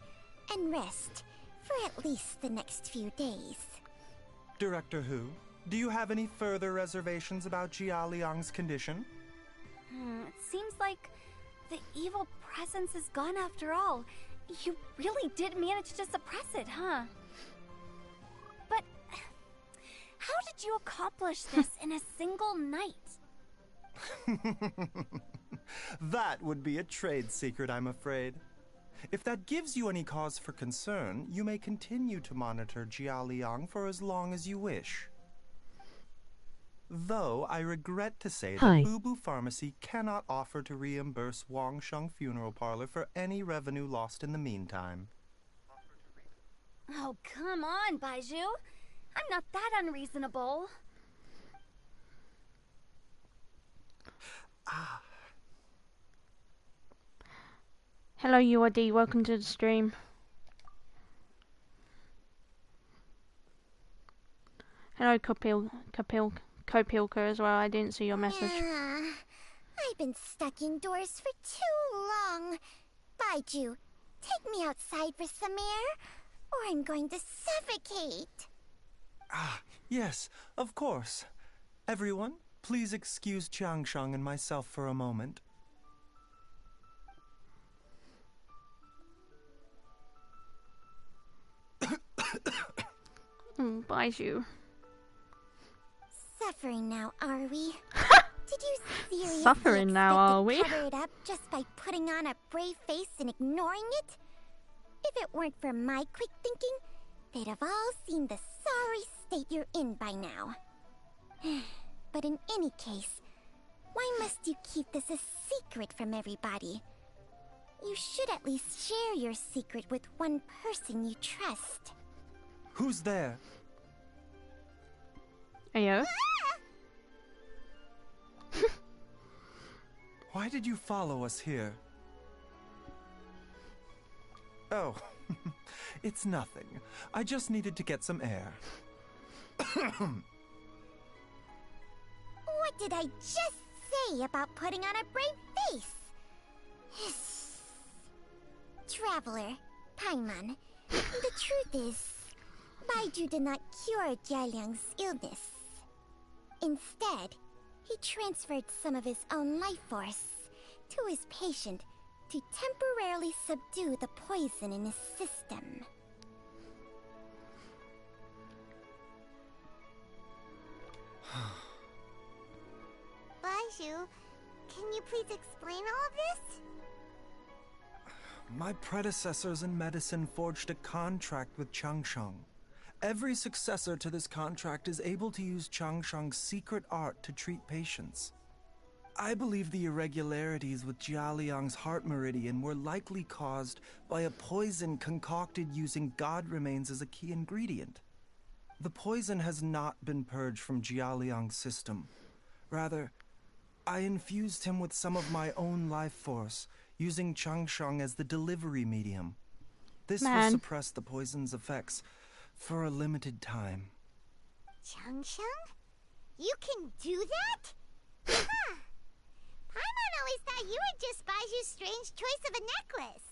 and rest for at least the next few days. Director Hu, do you have any further reservations about Jia Liang's condition? It seems like the evil presence is gone after all. You really did manage to suppress it, huh? But how did you accomplish this in a single night? That would be a trade secret, I'm afraid. If that gives you any cause for concern, you may continue to monitor Jia Liang for as long as you wish. Though I regret to say that Boo Boo Pharmacy cannot offer to reimburse Wangsheng Funeral Parlor for any revenue lost in the meantime. Oh, come on, Baizhu. I'm not that unreasonable. Hello, UID. Welcome to the stream. Hello, Kopilka as well. I didn't see your message. I've been stuck indoors for too long. Baizhu, take me outside for some air, or I'm going to suffocate. Yes, of course. Everyone, Please excuse Changsheng and myself for a moment. Baizhu. Suffering now, are we? Did you seriously Suffering now, expect are to we? cover it up just by putting on a brave face and ignoring it? If it weren't for my quick thinking, they'd have all seen the sorry state you're in by now. But in any case, why must you keep this a secret from everybody? You should at least share your secret with one person you trust. Who's there? Ayo. Why did you follow us here? Oh, it's nothing. I just needed to get some air. What did I just say about putting on a brave face? Traveler, Paimon, the truth is, Baizhu did not cure Jialiang's illness. Instead, he transferred some of his own life force to his patient to temporarily subdue the poison in his system. Baizhu, can you please explain all of this? My predecessors in medicine forged a contract with Changsheng. Every successor to this contract is able to use Changsheng's secret art to treat patients. I believe the irregularities with Jialiang's heart meridian were likely caused by a poison concocted using god remains as a key ingredient. The poison has not been purged from Jialiang's system. Rather, I infused him with some of my own life force, using Changsheng as the delivery medium. This will suppress the poison's effects for a limited time. Changsheng? You can do that? Huh. Paimon always thought you were just Baizhu's strange choice of a necklace.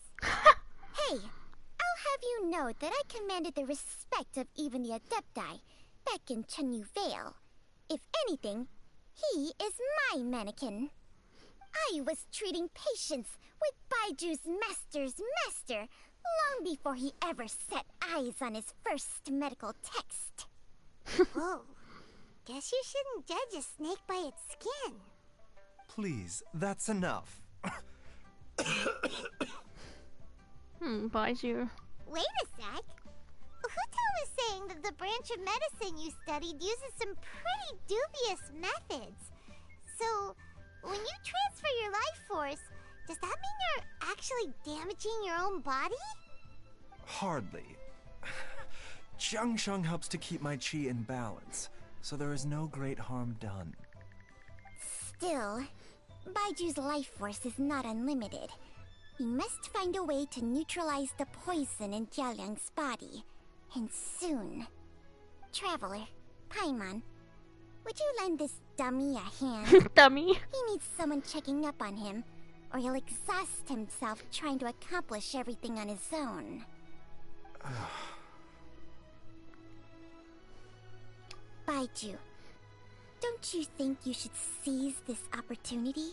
Hey, I'll have you know that I commanded the respect of even the Adepti back in Chenyu Vale. If anything, he is my mannequin. I was treating patients with Baiju's master's master long before he ever set eyes on his first medical text. Whoa. Guess you shouldn't judge a snake by its skin. Please, that's enough. Baizhu. Wait a sec. Huto was saying that the branch of medicine you studied uses some pretty dubious methods. So, when you transfer your life force, does that mean you're actually damaging your own body? Hardly. Changsheng helps to keep my chi in balance, so there is no great harm done. Still, Baiju's life force is not unlimited. We must find a way to neutralize the poison in Jialiang's body. And soon. Traveler, Paimon, would you lend this dummy a hand? Dummy. He needs someone checking up on him, or he'll exhaust himself trying to accomplish everything on his own. Baizhu, don't you think you should seize this opportunity?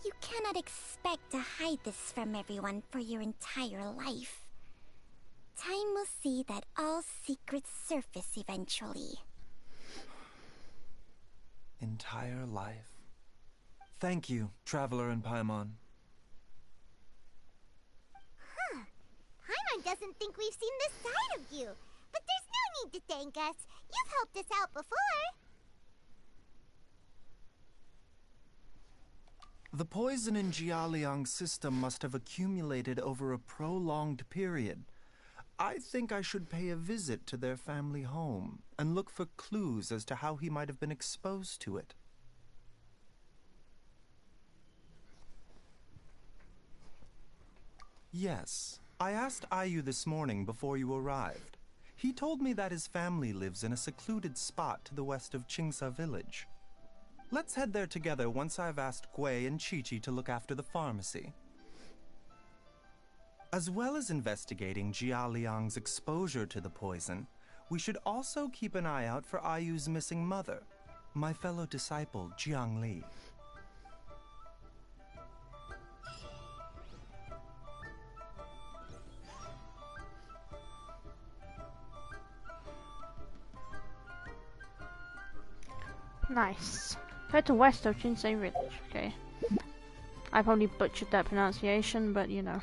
You cannot expect to hide this from everyone for your entire life. Time will see that all secrets surface eventually. Entire life. Thank you, Traveler and Paimon. Huh. Paimon doesn't think we've seen this side of you. But there's no need to thank us. You've helped us out before. The poison in Jialiang's system must have accumulated over a prolonged period. I think I should pay a visit to their family home and look for clues as to how he might have been exposed to it. Yes, I asked Ayu this morning before you arrived. He told me that his family lives in a secluded spot to the west of Qingsa village. Let's head there together once I've asked Gui and Chi-Chi to look after the pharmacy. As well as investigating Jialiang's exposure to the poison, we should also keep an eye out for Ayu's missing mother. My fellow disciple, Jiang Li. Nice. Go to west of Jinsei Village. Okay. I probably butchered that pronunciation, but you know.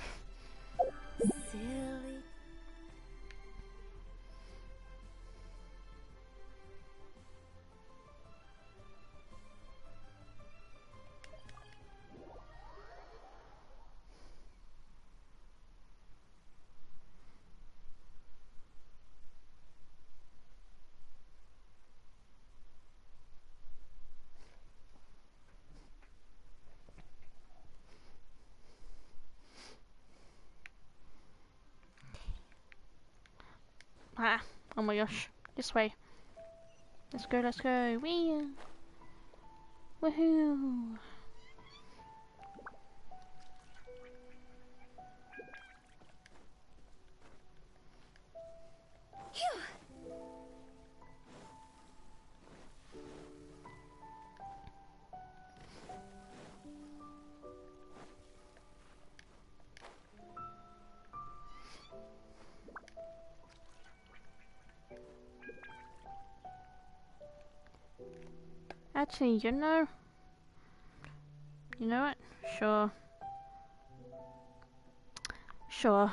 Silly. Ah, oh my gosh. This way. Let's go, let's go. Wee! Woohoo! Phew. Actually, you know what? Sure. Sure.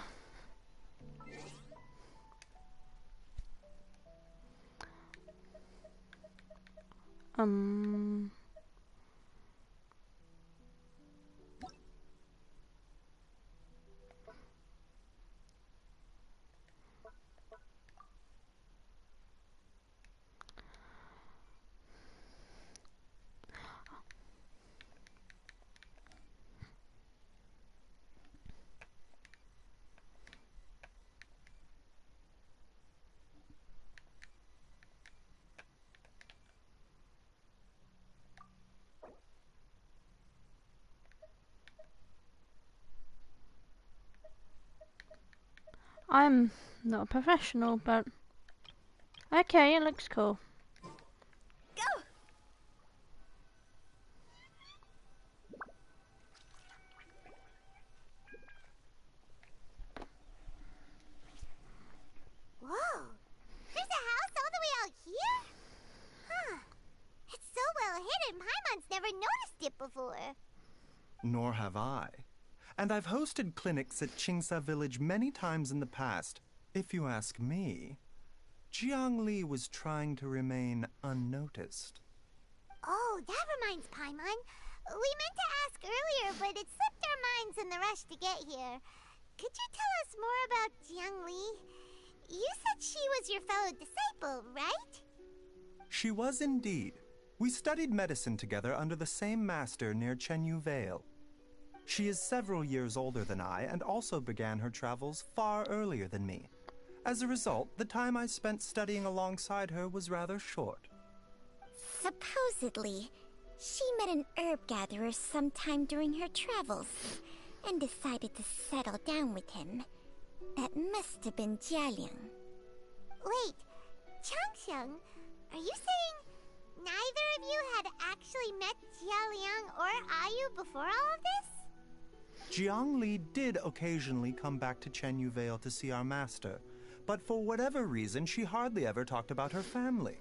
Um. I'm not a professional, but okay, it looks cool. Go! Whoa! There's a house all the way out here? Huh. It's so well hidden, Paimon's never noticed it before. Nor have I. And I've hosted clinics at Qingsa Village many times in the past. If you ask me, Jiang Li was trying to remain unnoticed. Oh, that reminds Paimon. We meant to ask earlier, but it slipped our minds in the rush to get here. Could you tell us more about Jiang Li? You said she was your fellow disciple, right? She was indeed. We studied medicine together under the same master near Chenyu Vale. She is several years older than I and also began her travels far earlier than me. As a result, the time I spent studying alongside her was rather short. Supposedly, she met an herb gatherer sometime during her travels and decided to settle down with him. That must have been Jialiang. Wait, Changsheng, are you saying neither of you had actually met Jialiang or Ayu before all of this? Jiang Li did occasionally come back to Chenyu Vale to see our master, but for whatever reason, she hardly ever talked about her family.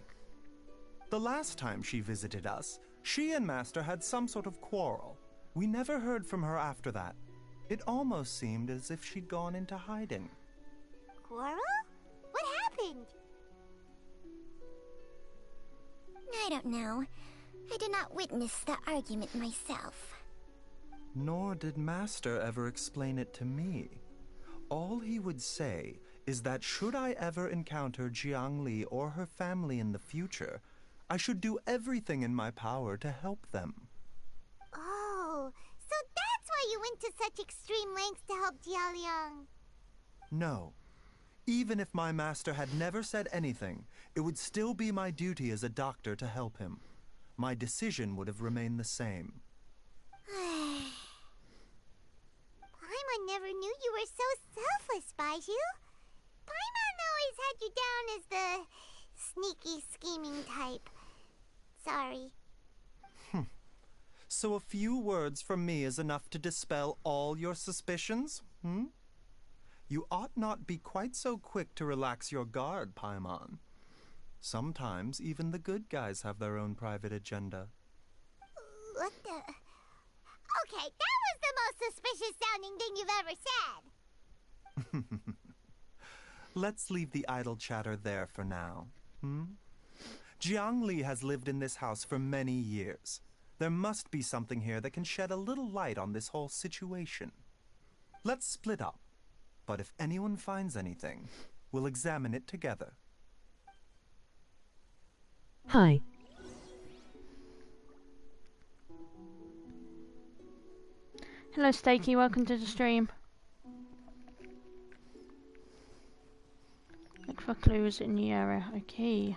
The last time she visited us, she and Master had some sort of quarrel. We never heard from her after that. It almost seemed as if she'd gone into hiding. Quarrel? What happened? I don't know. I did not witness the argument myself. Nor did Master ever explain it to me. All he would say is that should I ever encounter Jiang Li or her family in the future, I should do everything in my power to help them. Oh, so that's why you went to such extreme lengths to help Jialiang. No. Even if my master had never said anything, it would still be my duty as a doctor to help him. My decision would have remained the same. Paimon never knew you were so selfless, Baizhu. Paimon always had you down as the sneaky, scheming type. sorry. So a few words from me is enough to dispel all your suspicions, You ought not be quite so quick to relax your guard, Paimon. Sometimes even the good guys have their own private agenda. What the... Okay, that was the most suspicious sounding thing you've ever said. Let's leave the idle chatter there for now, Jiangli has lived in this house for many years. There must be something here that can shed a little light on this whole situation. Let's split up, but if anyone finds anything, we'll examine it together. Hi. Hello, Stakey. Welcome to the stream. Look for clues in the area. Okay.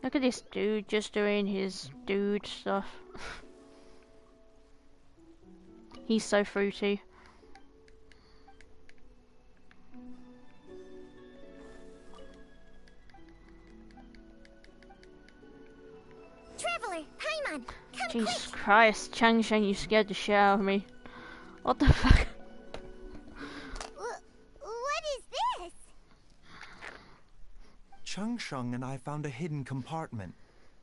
Look at this dude just doing his dude stuff. He's so fruity. Traveler, Paimon, come Jesus quick! Christ, Chang Sheng, you scared the shit out of me. What the fuck? What is this? Chung Sheng and I found a hidden compartment.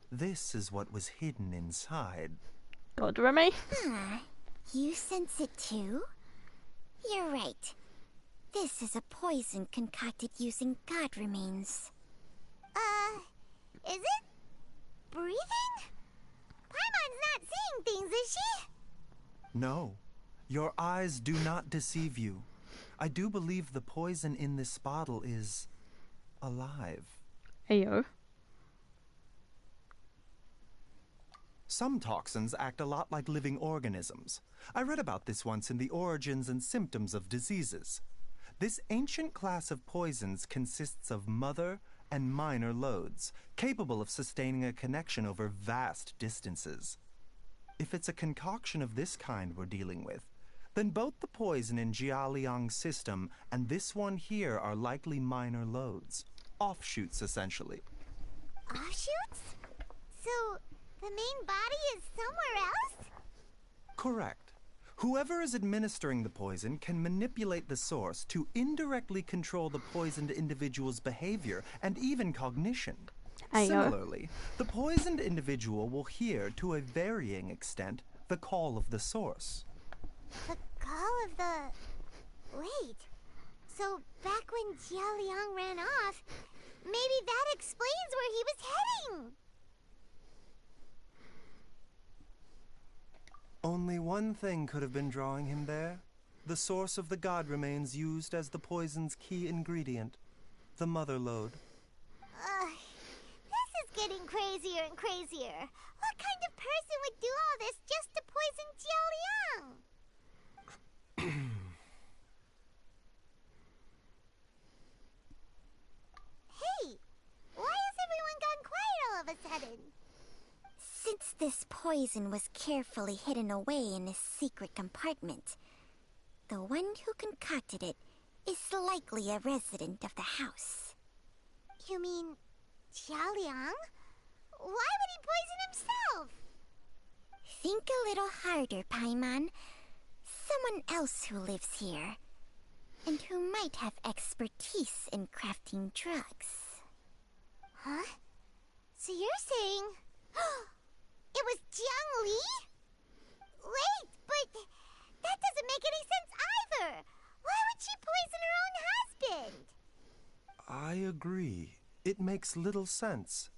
This is what was hidden inside. God, Remy? You sense it too? You're right. This is a poison concocted using god remains. Is it? Breathing? Paimon's not seeing things, is she? No, your eyes do not deceive you. I do believe the poison in this bottle is alive. Heyo. Some toxins act a lot like living organisms. I read about this once in the Origins and Symptoms of Diseases. This ancient class of poisons consists of mother and minor loads, capable of sustaining a connection over vast distances. If it's a concoction of this kind we're dealing with, then both the poison in Jialiang's system and this one here are likely minor loads. Offshoots, essentially. Offshoots? So, the main body is somewhere else? Correct. Whoever is administering the poison can manipulate the source to indirectly control the poisoned individual's behavior and even cognition. Similarly, the poisoned individual will hear, to a varying extent, the call of the source. The call of the... Wait. So, back when Jia Liang ran off, maybe that explains where he was heading! Only one thing could have been drawing him there. The source of the god remains used as the poison's key ingredient, the mother lode. This is getting crazier and crazier. What kind of person would do all this just to poison Jia Liang? Hey, why has everyone gone quiet all of a sudden? Since this poison was carefully hidden away in a secret compartment, the one who concocted it is likely a resident of the house. You mean Jia Liang? Why would he poison himself? Think a little harder, Paimon. Someone else who lives here, and who might have expertise in crafting drugs. Huh? So you're saying... It was Jiang Li? Wait, but that doesn't make any sense either. Why would she poison her own husband? I agree. It makes little sense.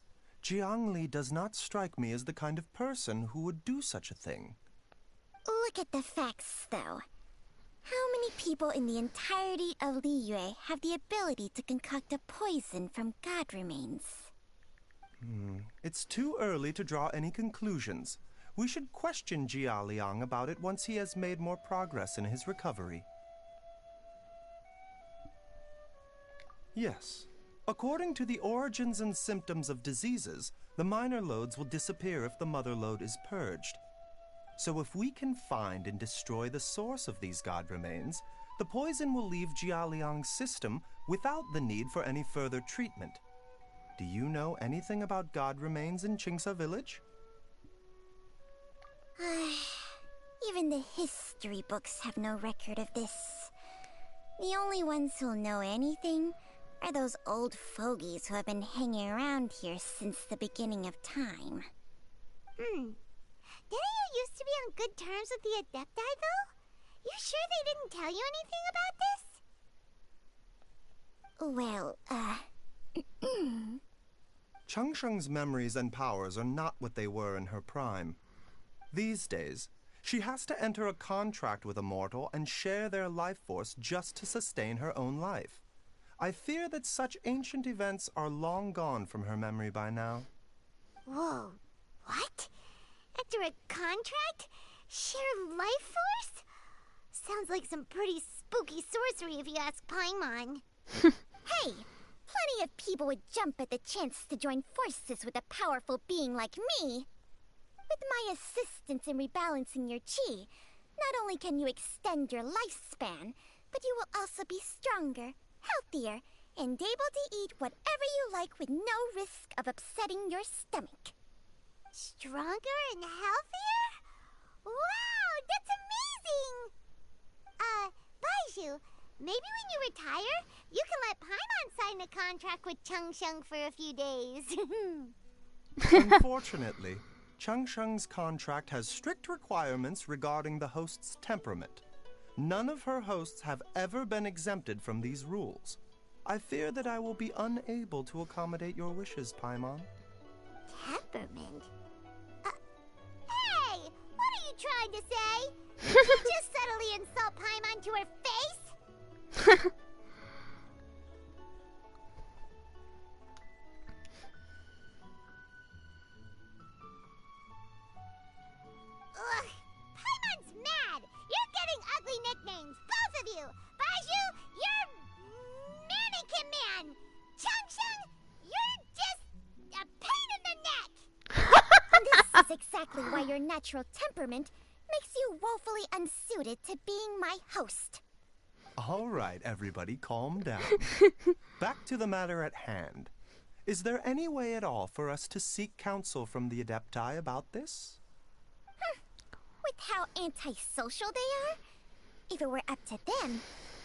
Jiang Li does not strike me as the kind of person who would do such a thing. Look at the facts, though. How many people in the entirety of Liyue have the ability to concoct a poison from god remains? It's too early to draw any conclusions. We should question Jia Liang about it once he has made more progress in his recovery. Yes. According to the Origins and Symptoms of Diseases, the minor loads will disappear if the mother lode is purged. So if we can find and destroy the source of these god remains, the poison will leave Jialiang's system without the need for any further treatment. Do you know anything about god remains in Qingce village? Even the history books have no record of this. The only ones who'll know anything are those old fogies who have been hanging around here since the beginning of time. Didn't you used to be on good terms with the Adepti, though? You sure they didn't tell you anything about this? Well, Changsheng's memories and powers are not what they were in her prime. These days, she has to enter a contract with a mortal and share their life force just to sustain her own life. I fear that such ancient events are long gone from her memory by now. Whoa, what? Enter a contract? Share life force? Sounds like some pretty spooky sorcery if you ask Paimon. hey, plenty of people would jump at the chance to join forces with a powerful being like me. With my assistance in rebalancing your chi, not only can you extend your lifespan, but you will also be stronger, healthier, and able to eat whatever you like with no risk of upsetting your stomach. Stronger and healthier? Wow, that's amazing! Baizhu, maybe when you retire, you can let Paimon sign a contract with Changsheng for a few days. Unfortunately, Changsheng's contract has strict requirements regarding the host's temperament. None of her hosts have ever been exempted from these rules. I fear that I will be unable to accommodate your wishes, Paimon. Temperament? Hey! What are you trying to say? Did you just subtly insult Paimon to her face? Ugh, Paimon's mad! You're getting ugly nicknames, both of you! Baizhu, you're Mannequin Man! Changsheng, you're just a pain in the neck! This is exactly why your natural temperament makes you woefully unsuited to being my host. All right, everybody, calm down. Back to the matter at hand. Is there any way at all for us to seek counsel from the Adepti about this? With how antisocial they are, if it were up to them,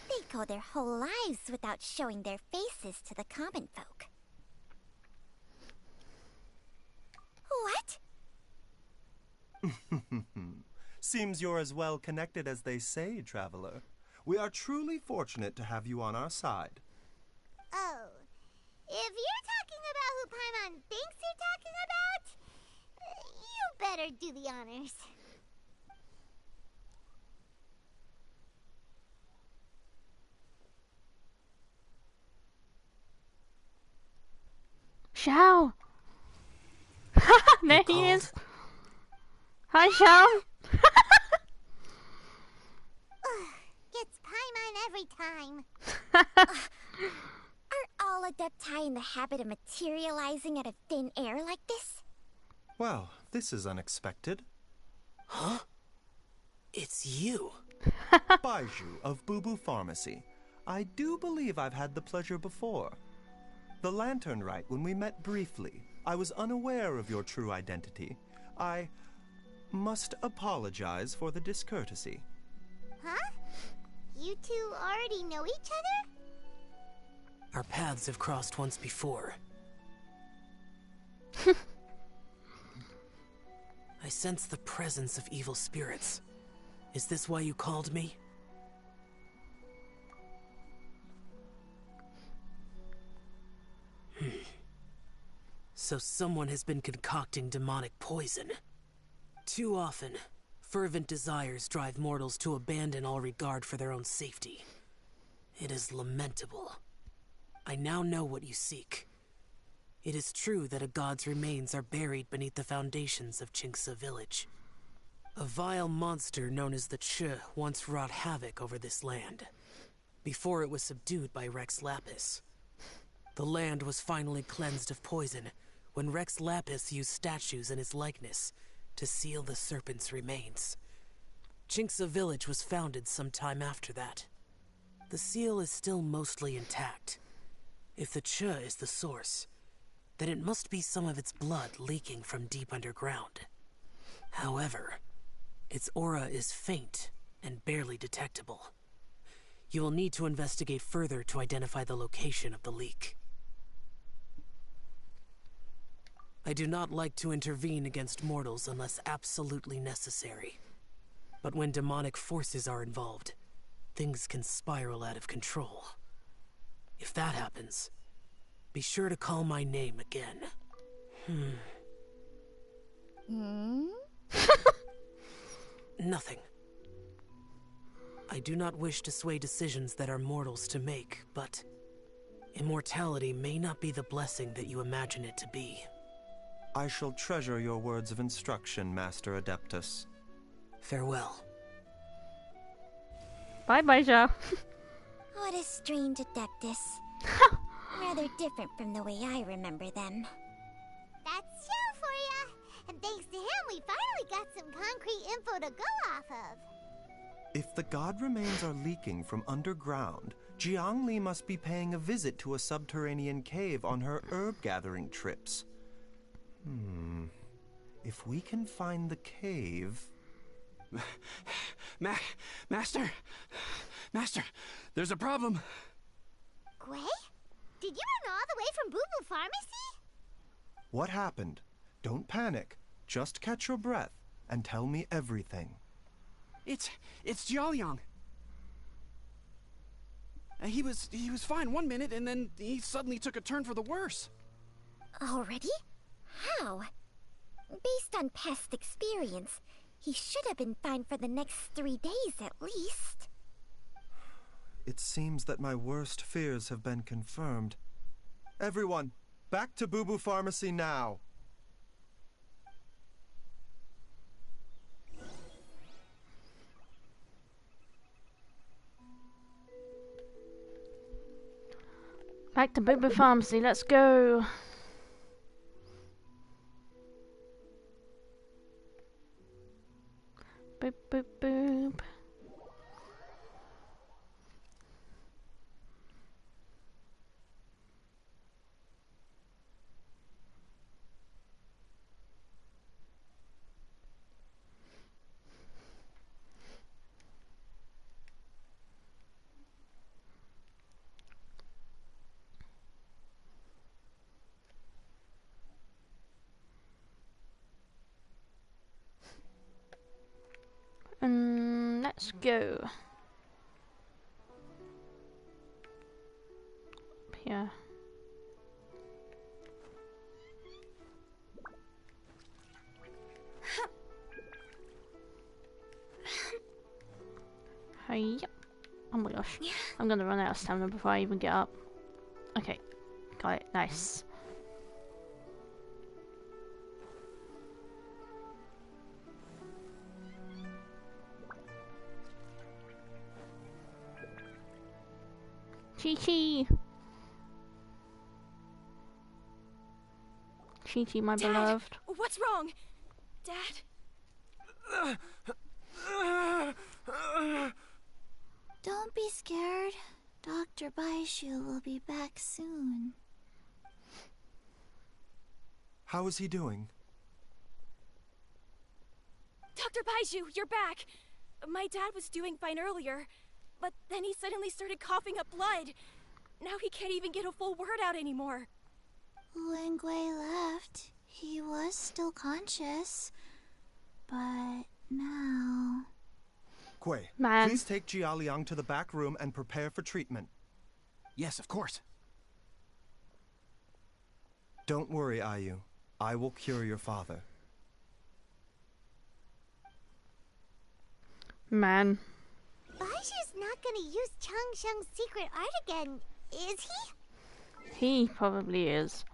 they'd go their whole lives without showing their faces to the common folk. What? Seems you're as well connected as they say, traveler. We are truly fortunate to have you on our side. Oh, if you're talking about who Paimon thinks you're talking about, you better do the honors. Xiao! There he is! Hi, Xiao! Gets Paimon every time. Are all Adepti in the habit of materializing out of thin air like this? Well, this is unexpected. Huh? It's you. Baizhu of Boo Pharmacy. I do believe I've had the pleasure before. The Lantern Rite, when we met briefly, I was unaware of your true identity. I must apologize for the discourtesy. Huh? You two already know each other? Our paths have crossed once before. I sense the presence of evil spirits. Is this why you called me? So someone has been concocting demonic poison. Too often, fervent desires drive mortals to abandon all regard for their own safety. It is lamentable. I now know what you seek. It is true that a god's remains are buried beneath the foundations of Qingce village. A vile monster known as the Chi once wrought havoc over this land, before it was subdued by Rex Lapis. The land was finally cleansed of poison when Rex Lapis used statues in his likeness to seal the serpent's remains. Qingce village was founded some time after that. The seal is still mostly intact. If the Cha is the source, then it must be some of its blood leaking from deep underground. However, its aura is faint and barely detectable. You will need to investigate further to identify the location of the leak. I do not like to intervene against mortals unless absolutely necessary. But when demonic forces are involved, things can spiral out of control. If that happens, be sure to call my name again. Nothing. I do not wish to sway decisions that are mortals to make, but immortality may not be the blessing that you imagine it to be. I shall treasure your words of instruction, Master Adeptus. Farewell. Bye, Baizhu. What a strange Adeptus. Rather different from the way I remember them. That's Hewwo for ya! And thanks to him, we finally got some concrete info to go off of. If the god remains are leaking from underground, Jiangli must be paying a visit to a subterranean cave on her herb-gathering trips. If we can find the cave... Master, there's a problem. Gui? Did you run all the way from Boo Pharmacy? What happened? Don't panic. Just catch your breath and tell me everything. It's Jiaoliang. He was fine one minute, and then he suddenly took a turn for the worse. Already? How? Based on past experience, he should have been fine for the next 3 days at least. It seems that my worst fears have been confirmed. Everyone, back to Boo Pharmacy now! Back to Boo Pharmacy, let's go. Boop, boop, boop. Let's go. Up here. Hey, oh my gosh. I'm gonna run out of stamina before I even get up. Okay, got it, nice. Chi-Chi! Chi-Chi, my Dad, beloved. What's wrong? Dad? Don't be scared. Dr. Baizhu will be back soon. How is he doing? Dr. Baizhu, you're back! My dad was doing fine earlier, but then he suddenly started coughing up blood. Now he can't even get a full word out anymore. When Gui left, he was still conscious. But now... Gui, Man. please take Jiaoliang to the back room and prepare for treatment. Yes, of course. Don't worry, Ayu. I will cure your father. Man. Baizhu's not gonna use Changsheng's secret art again, is he? He probably is.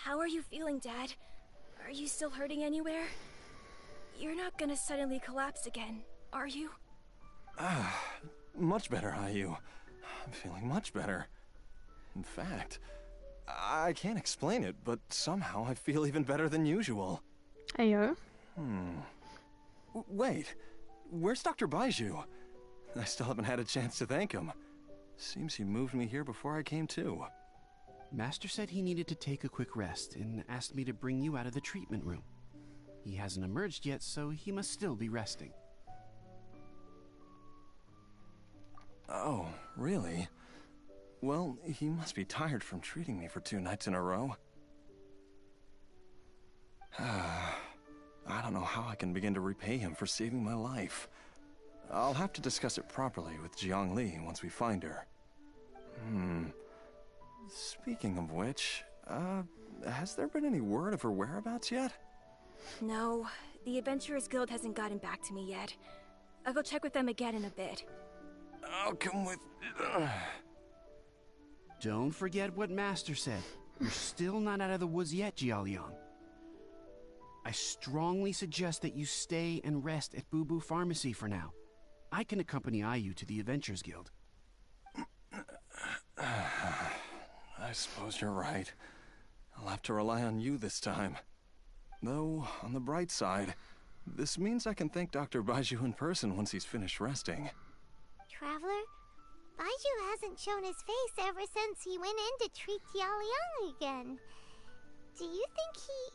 How are you feeling, Dad? Are you still hurting anywhere? You're not gonna suddenly collapse again, are you? Much better, Hewwo. I'm feeling much better. In fact, I can't explain it, but somehow I feel even better than usual. Heyo. Wait, where's Dr. Baizhu? I still haven't had a chance to thank him. Seems he moved me here before I came to. Master said he needed to take a quick rest and asked me to bring you out of the treatment room. He hasn't emerged yet, so he must still be resting. Oh, really? Well, he must be tired from treating me for 2 nights in a row. I don't know how I can begin to repay him for saving my life. I'll have to discuss it properly with Jiangli once we find her. Speaking of which, has there been any word of her whereabouts yet? No, the Adventurers Guild hasn't gotten back to me yet. I'll go check with them again in a bit. I'll come with... Don't forget what Master said. You're still not out of the woods yet, Jialiang. I strongly suggest that you stay and rest at Boo Pharmacy for now. I can accompany Ayu to the Adventurers Guild. I suppose you're right. I'll have to rely on you this time. Though, on the bright side, this means I can thank Dr. Baizhu in person once he's finished resting. Traveler, Baizhu hasn't shown his face ever since he went in to treat Jialiang again. Do you think he...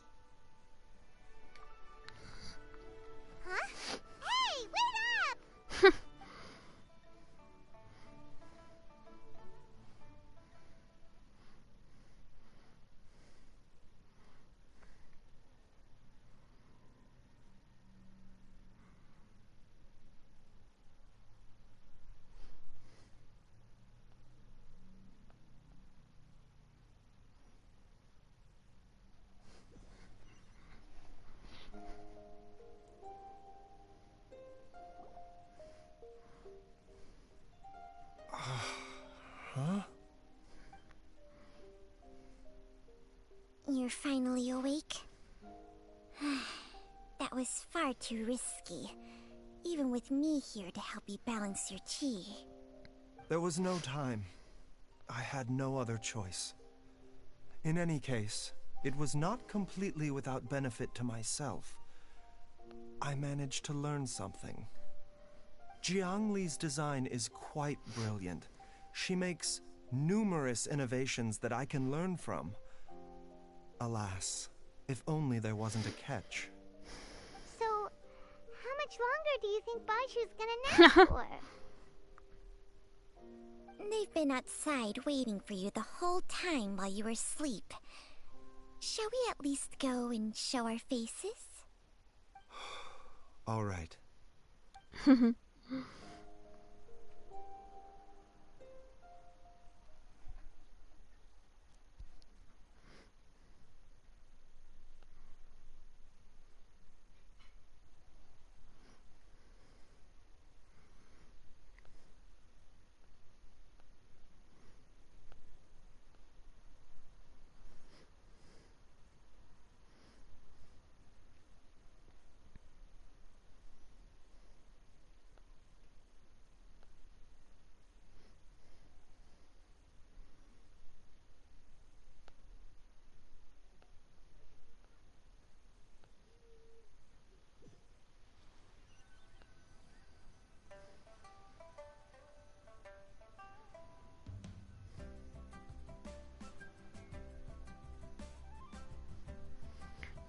Huh? Hey, wait up! Huh? You're finally awake? That was far too risky. Even with me here to help you balance your chi. There was no time. I had no other choice. In any case, it was not completely without benefit to myself. I managed to learn something. Jiangli's design is quite brilliant. She makes numerous innovations that I can learn from. Alas, if only there wasn't a catch. So, how much longer do you think Baizhu's gonna nap for? They've been outside waiting for you the whole time while you were asleep. Shall we at least go and show our faces? All right.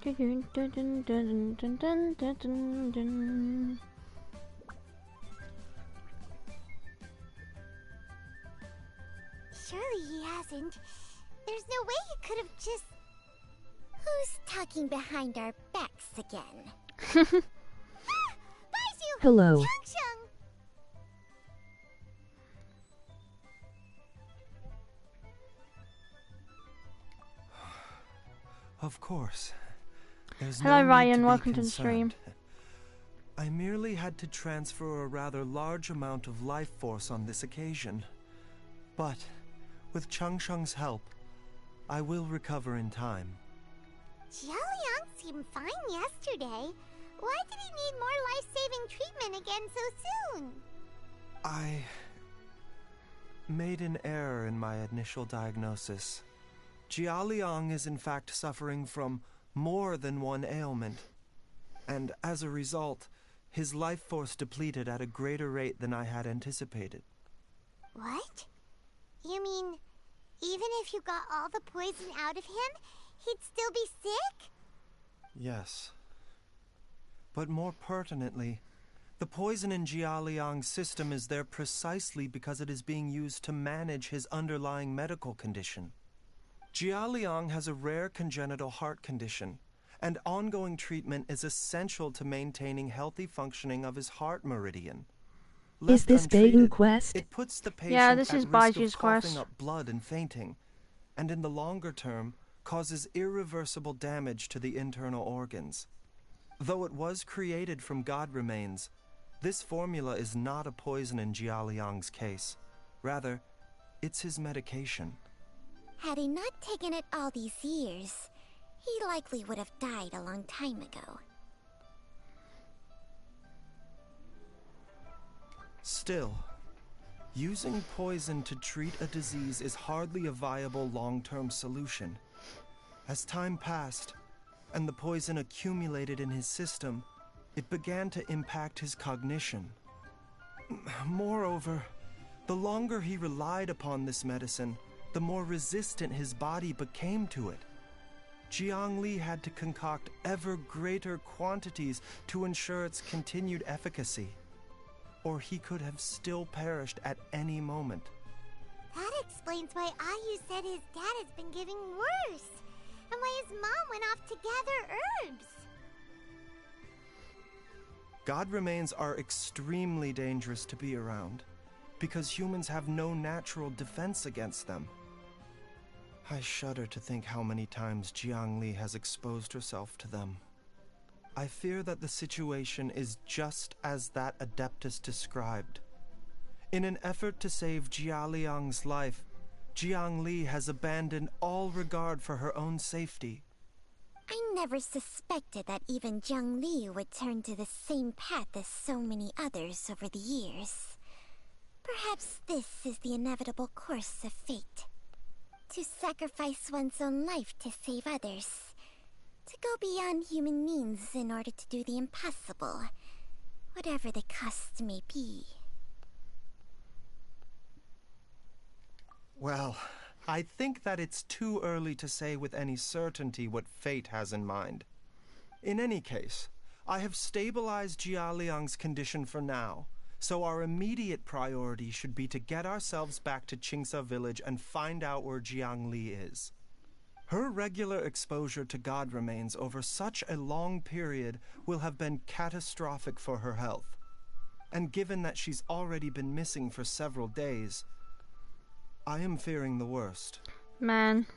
Dun, dun, dun, dun, dun, dun, dun, dun, dun. Surely he hasn't. There's no way he could have just... Who's talking behind our backs again? Baizhu! Hello. Changsheng! Of course. There's Hello, no need Ryan. to be Welcome to the stream. concerned. I merely had to transfer a rather large amount of life force on this occasion. But, with Changsheng's help, I will recover in time. Jialiang seemed fine yesterday. Why did he need more life-saving treatment again so soon? I made an error in my initial diagnosis. Jialiang is in fact suffering from more than one ailment. And as a result, his life force depleted at a greater rate than I had anticipated. What? You mean, even if you got all the poison out of him, he'd still be sick? Yes. But more pertinently, the poison in Jialiang's system is there precisely because it is being used to manage his underlying medical condition. Jialiang has a rare congenital heart condition, and ongoing treatment is essential to maintaining healthy functioning of his heart meridian. Is this Baizhu quest? It puts the patient Yeah, this at is risk Baiju's of coughing quest. up blood and fainting, and in the longer term, causes irreversible damage to the internal organs. Though it was created from god remains, this formula is not a poison in Jialiang's case. Rather, it's his medication. Had he not taken it all these years, he likely would have died a long time ago. Still, using poison to treat a disease is hardly a viable long-term solution. As time passed, and the poison accumulated in his system, it began to impact his cognition. Moreover, the longer he relied upon this medicine, the more resistant his body became to it. Jiang Li had to concoct ever greater quantities to ensure its continued efficacy, or he could have still perished at any moment. That explains why Ayu said his dad has been getting worse, and why his mom went off to gather herbs. God remains are extremely dangerous to be around, because humans have no natural defense against them. I shudder to think how many times Jiang Li has exposed herself to them. I fear that the situation is just as that Adeptus described. In an effort to save Jialiang's life, Jiang Li has abandoned all regard for her own safety. I never suspected that even Jiang Li would turn to the same path as so many others over the years. Perhaps this is the inevitable course of fate. To sacrifice one's own life to save others. To go beyond human means in order to do the impossible, whatever the cost may be. Well, I think that it's too early to say with any certainty what fate has in mind. In any case, I have stabilized Jialiang's condition for now, so our immediate priority should be to get ourselves back to Qingsa village and find out where Jiang Li is. Her regular exposure to god remains over such a long period will have been catastrophic for her health. And given that she's already been missing for several days, I am fearing the worst. Man.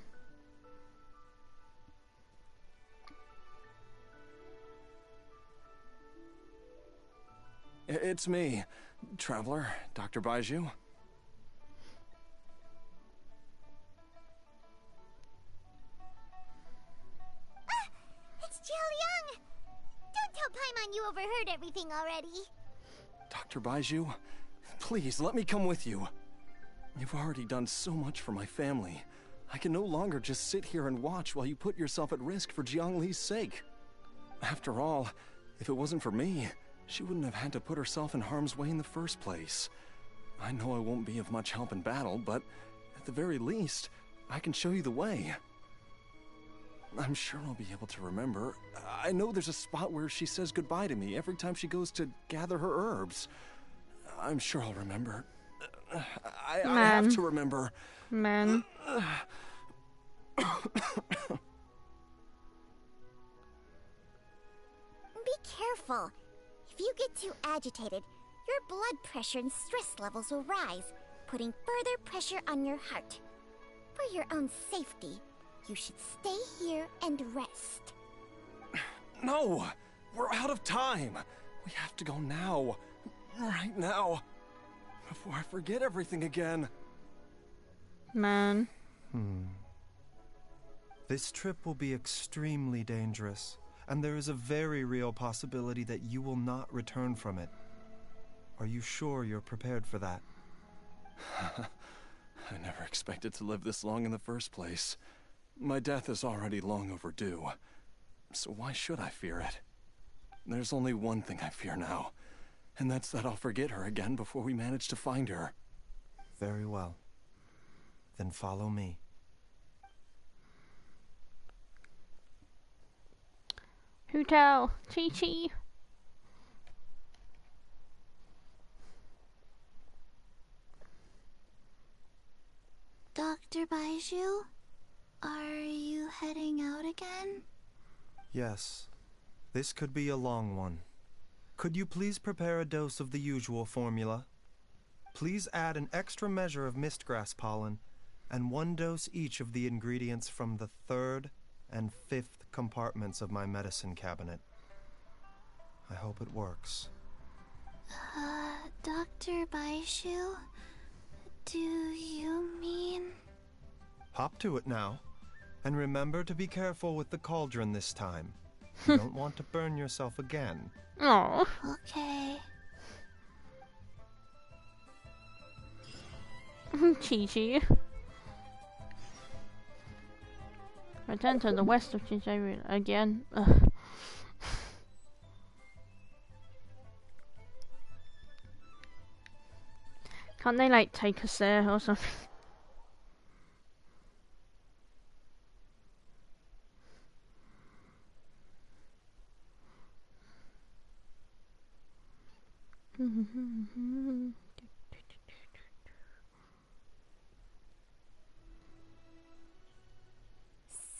It's me, Traveler, Dr. Baizhu. It's Jialiang! Don't tell Paimon you overheard everything already. Dr. Baizhu, please let me come with you. You've already done so much for my family. I can no longer just sit here and watch while you put yourself at risk for Jiang Li's sake. After all, if it wasn't for me, she wouldn't have had to put herself in harm's way in the first place. I know I won't be of much help in battle, but at the very least, I can show you the way. I'm sure I'll be able to remember. I know there's a spot where she says goodbye to me every time she goes to gather her herbs. I'm sure I'll remember. I have to remember. Man. Be careful. If you get too agitated, your blood pressure and stress levels will rise, putting further pressure on your heart. For your own safety, you should stay here and rest. No! We're out of time! We have to go now. Right now. Before I forget everything again. Man. This trip will be extremely dangerous, and there is a very real possibility that you will not return from it. Are you sure you're prepared for that? I never expected to live this long in the first place. My death is already long overdue. So why should I fear it? There's only one thing I fear now, and that's that I'll forget her again before we manage to find her. Very well. Then follow me. Who tell? Chi-Chi. Dr. Baizhu, are you heading out again? Yes. This could be a long one. Could you please prepare a dose of the usual formula? Please add an extra measure of mistgrass pollen and 1 dose each of the ingredients from the 3rd and 5th compartments of my medicine cabinet. I hope it works. Dr. Baizhu, do you mean... Hop to it now. And remember to be careful with the cauldron this time. You don't want to burn yourself again. Oh. Okay. Chi-Chi. Return to the west of Chichi again. Ugh. Can't they like take us there or something?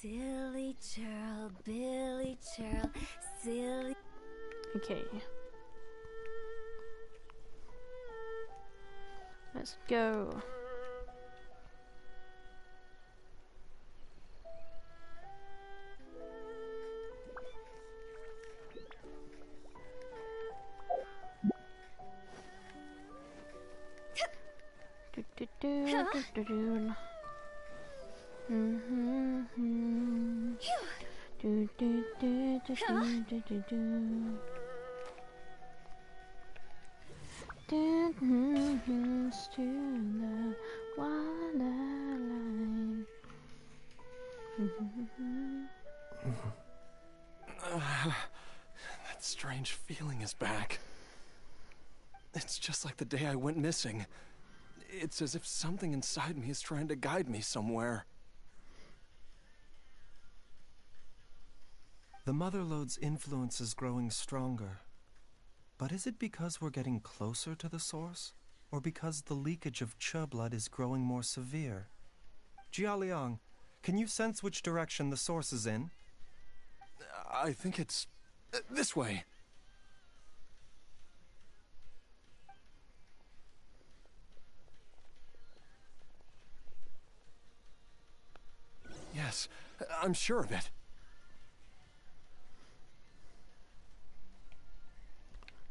Silly churl, Billy churl, silly... Okay. Let's go. To the waterline. That strange feeling is back. It's just like the day I went missing. It's as if something inside me is trying to guide me somewhere. The Mother Lode's influence is growing stronger. But is it because we're getting closer to the source? Or because the leakage of Che blood is growing more severe? Jialiang, can you sense which direction the source is in? I think it's... this way. Yes, I'm sure of it.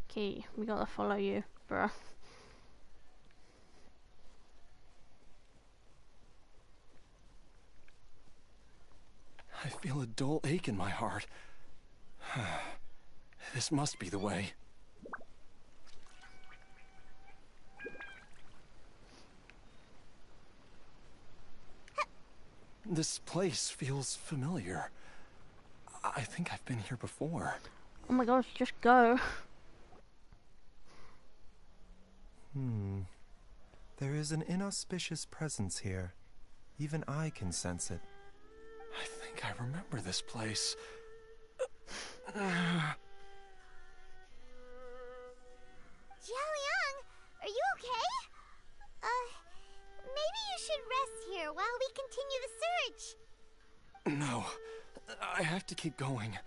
Okay, we gotta follow you, bruh. I feel a dull ache in my heart. This must be the way. This place feels familiar. I think I've been here before. Oh my gosh, just go. There is an inauspicious presence here. Even I can sense it. I think I remember this place. Jialiang, are you okay? Maybe you should rest here while we continue the search. No, I have to keep going.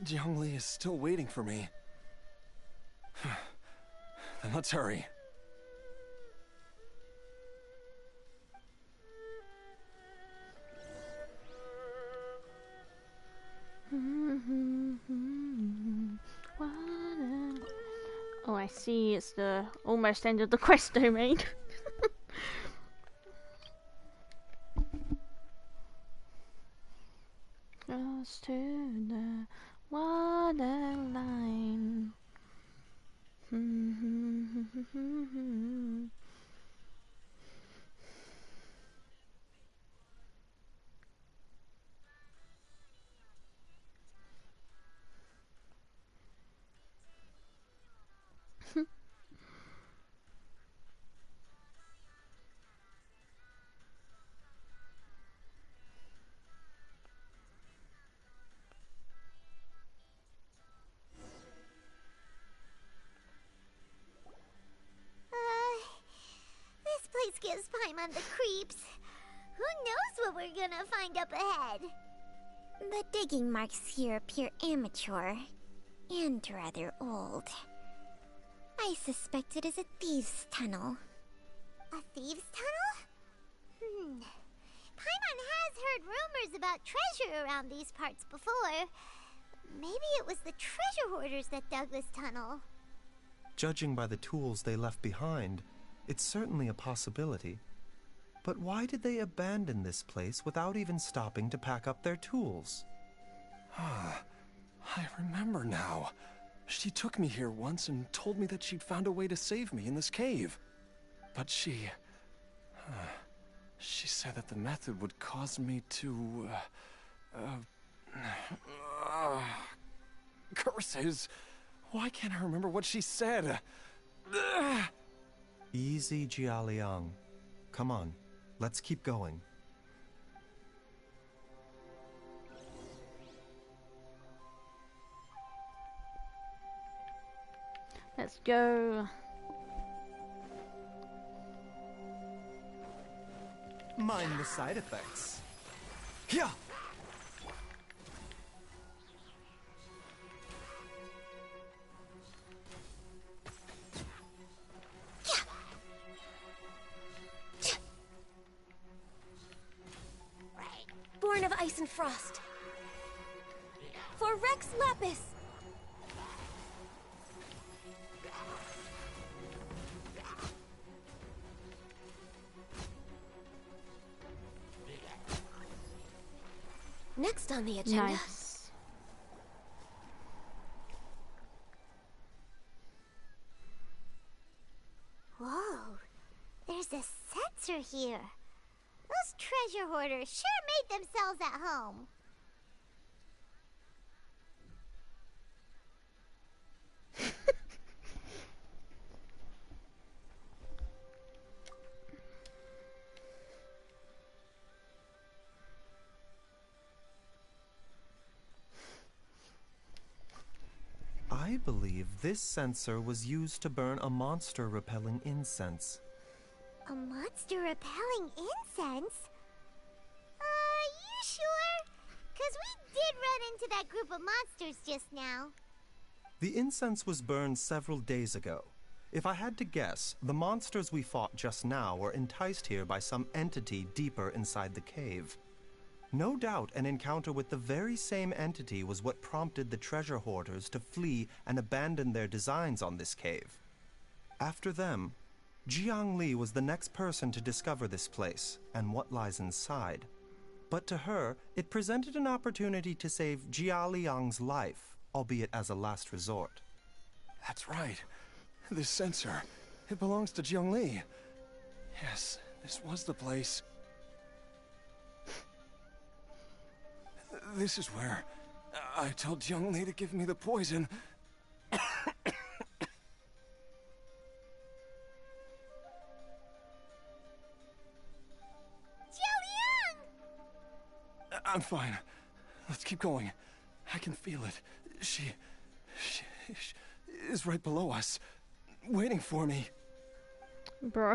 Jiangli is still waiting for me. Then let's hurry. Oh, I see. It's the almost end of the quest domain. Close to the Waterline. This place gives Paimon the creeps. Who knows what we're gonna find up ahead? The digging marks here appear amateur and rather old. I suspect it is a thieves' tunnel. A thieves' tunnel? Paimon has heard rumors about treasure around these parts before. Maybe it was the treasure hoarders that dug this tunnel. Judging by the tools they left behind, it's certainly a possibility. But why did they abandon this place without even stopping to pack up their tools? I remember now. She took me here once and told me that she'd found a way to save me in this cave. But she said that the method would cause me to, curses. Why can't I remember what she said? Easy, Jialiang. Come on, let's keep going. Let's go. Mind the side effects. Yeah. Born of ice and frost. For Rex Lapis. Next on the agenda. Nice. Whoa, there's a sensor here. Those treasure hoarders sure made themselves at home. I believe this sensor was used to burn a monster-repelling incense. A monster repelling incense? You sure? 'Cause we did run into that group of monsters just now. The incense was burned several days ago. If I had to guess, the monsters we fought just now were enticed here by some entity deeper inside the cave. No doubt an encounter with the very same entity was what prompted the treasure hoarders to flee and abandon their designs on this cave. After them, Jiang Li was the next person to discover this place and what lies inside. But to her, it presented an opportunity to save Jia Liang's life, albeit as a last resort. That's right. This sensor, it belongs to Jiang Li. Yes, this was the place. This is where I told Jiang Li to give me the poison. I'm fine. Let's keep going. I can feel it. She is right below us, waiting for me. Bro.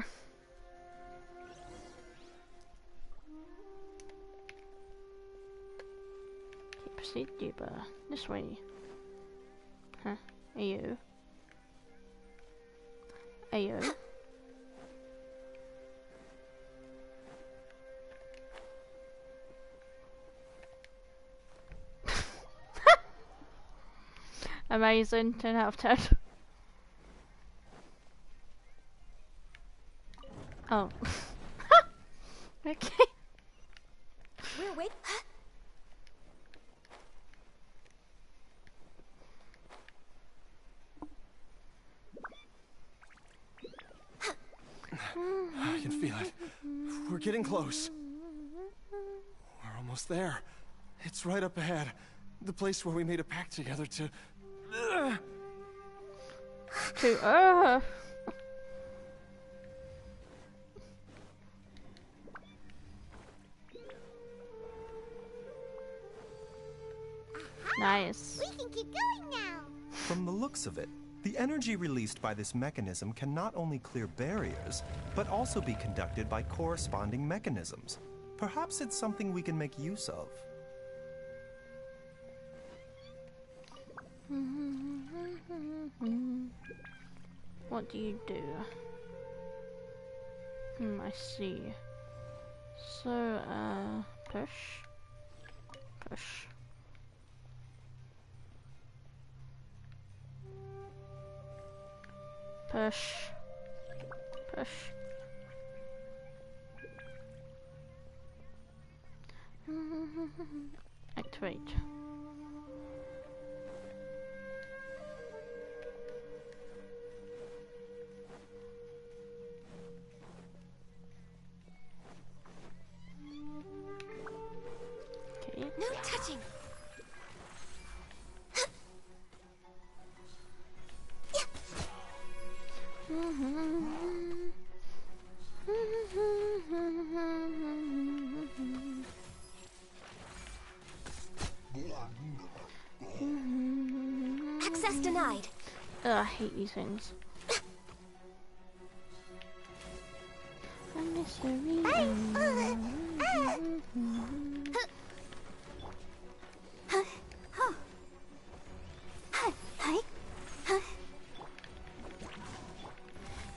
Okay, proceed deeper. This way. Huh? Ayo. Ayo. Amazing, 10 out of 10. Oh. Okay. We're wait. can feel it. We're getting close. We're almost there. It's right up ahead. The place where we made a pact together to... Nice. We can keep going now. From the looks of it, the energy released by this mechanism can not only clear barriers, but also be conducted by corresponding mechanisms. Perhaps it's something we can make use of. What do you do? I see. So, push. Push. Push. Push. Activate. Okay. No touching. Access denied. Ugh, I hate these things. A mystery.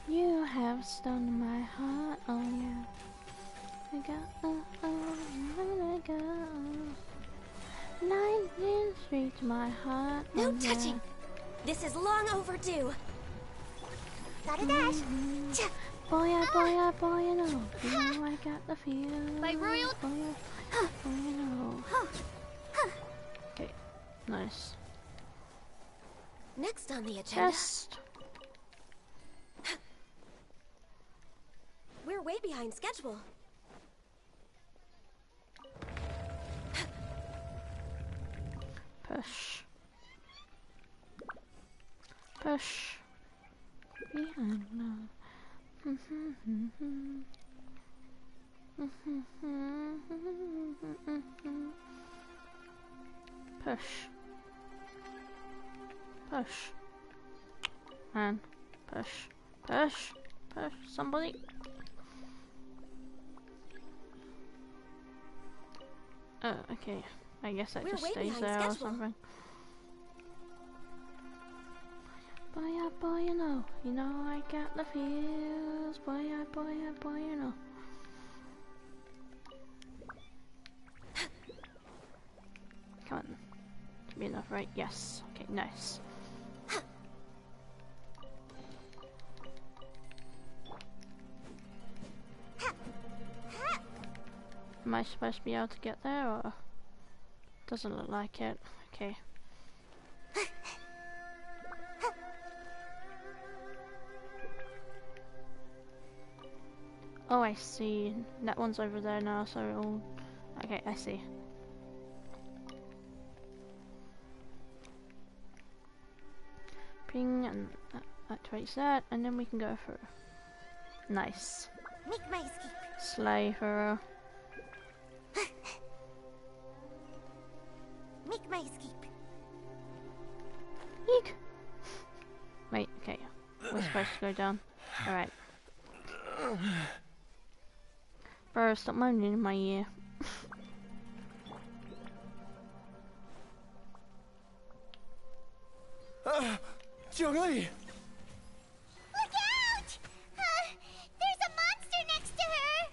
You have stolen my heart, oh yeah. I got, go. Lightning straight to my heart. No oh, touching. Yeah. This is long overdue. Gotta dash. Boy, you know. You know I got the feel. My royal. Boy, you know. Okay, nice. Next on the agenda. Chest. We're way behind schedule. Push. Push. Behind now. Push. Push. Man. Push. Push. Push. Somebody. Oh, okay. I guess that We're just way stays behind there or schedule. something. Boy, you know I got the feels. Boy, you know. Come on. Should be enough, right? Yes. Okay, nice. Am I supposed to be able to get there, or doesn't look like it? Okay. Oh, I see. That one's over there now, so it'll... Okay, I see. Ping, and that activates that, and then we can go through. Nice. Make my escape. Slay for her. Make my escape. Eek! Wait, okay. We're supposed to go down. Alright. Bro, stop moaning in my ear. Zhongli! Look out! There's a monster next to her!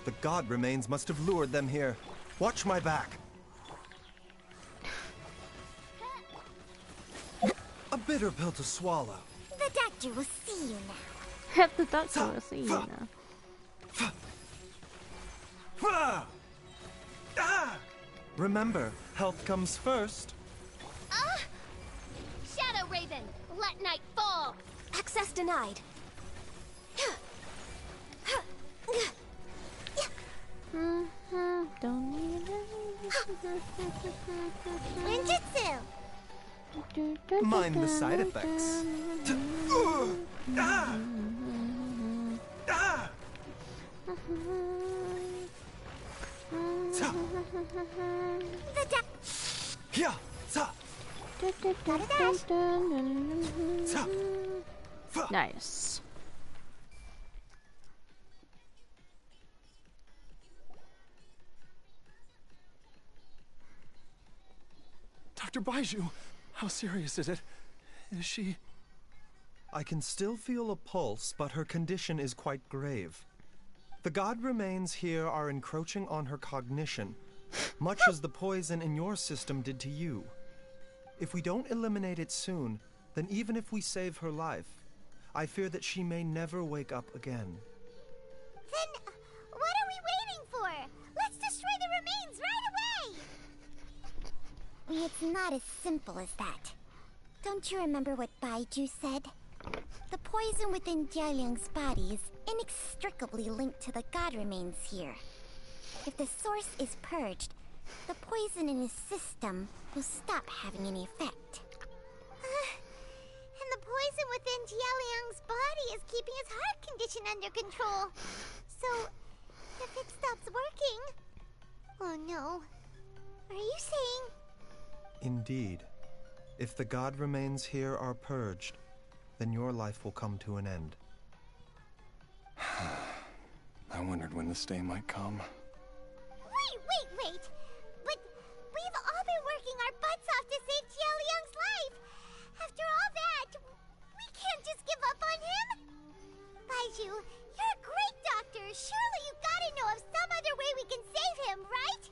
The god remains must have lured them here. Watch my back. A bitter pill to swallow. The doctor will see you now. The doctor will see you now. Remember, health comes first. Shadow Raven, let night fall! Access denied. Don't need Ninjutsu! Mind the side effects. Nice. Dr. Baizhu, how serious is it? Is she... I can still feel a pulse, but her condition is quite grave. The god remains here are encroaching on her cognition, much as the poison in your system did to you. If we don't eliminate it soon, then even if we save her life, I fear that she may never wake up again. Then, what are we waiting for? Let's destroy the remains right away! It's not as simple as that. Don't you remember what Baizhu said? The poison within Jialiang's body is inextricably linked to the god remains here. If the source is purged, the poison in his system will stop having any effect. And the poison within Jialiang's body is keeping his heart condition under control. So, if it stops working... Oh no. Are you saying... Indeed. If the god remains here are purged, then your life will come to an end. I wondered when this day might come. Wait! But we've all been working our butts off to save Jialiang's life! After all that, we can't just give up on him! Baizhu, you're a great doctor! Surely you gotta know of some other way we can save him, right?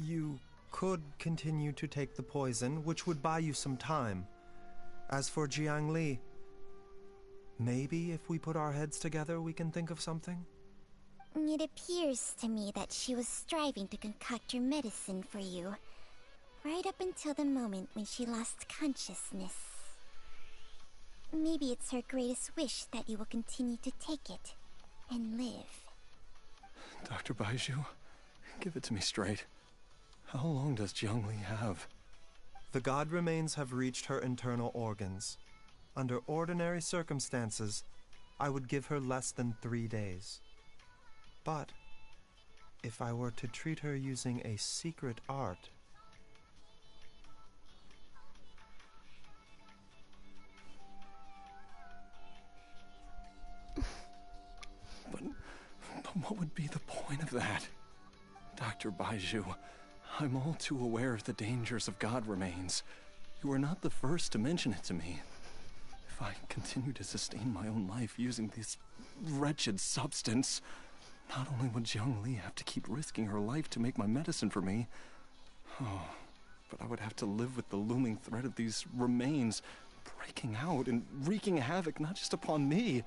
You could continue to take the poison, which would buy you some time. As for Jiangli, maybe if we put our heads together, we can think of something? It appears to me that she was striving to concoct your medicine for you, right up until the moment when she lost consciousness. Maybe it's her greatest wish that you will continue to take it and live. Dr. Baizhu, give it to me straight. How long does Jiangli have? The god remains have reached her internal organs. Under ordinary circumstances, I would give her less than 3 days. But if I were to treat her using a secret art... But what would be the point of that? Dr. Baizhu, I'm all too aware of the dangers of god remains. You are not the first to mention it to me. If I continue to sustain my own life using this wretched substance, not only would Jiangli have to keep risking her life to make my medicine for me, but I would have to live with the looming threat of these remains breaking out and wreaking havoc not just upon me,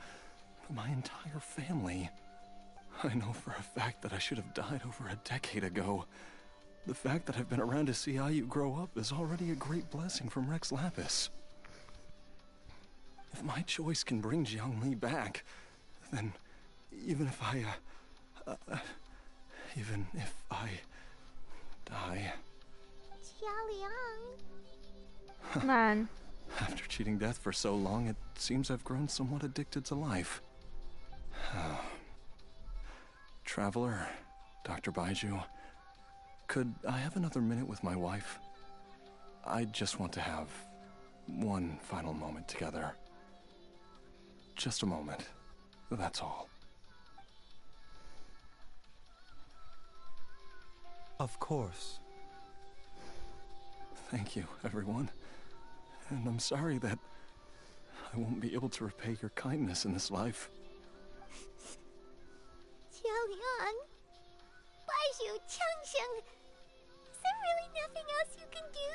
but my entire family. I know for a fact that I should have died over a decade ago. The fact that I've been around to see how you grow up is already a great blessing from Rex Lapis. If my choice can bring Jiangli back, then even if I die... Jialiang... Man. After cheating death for so long, it seems I've grown somewhat addicted to life. Traveler, Dr. Baizhu, could I have another minute with my wife? I just want to have one final moment together. Just a moment. That's all. Of course. Thank you, everyone. And I'm sorry that I won't be able to repay your kindness in this life. Jialiang... Baizhu, Changsheng... Is there really nothing else you can do?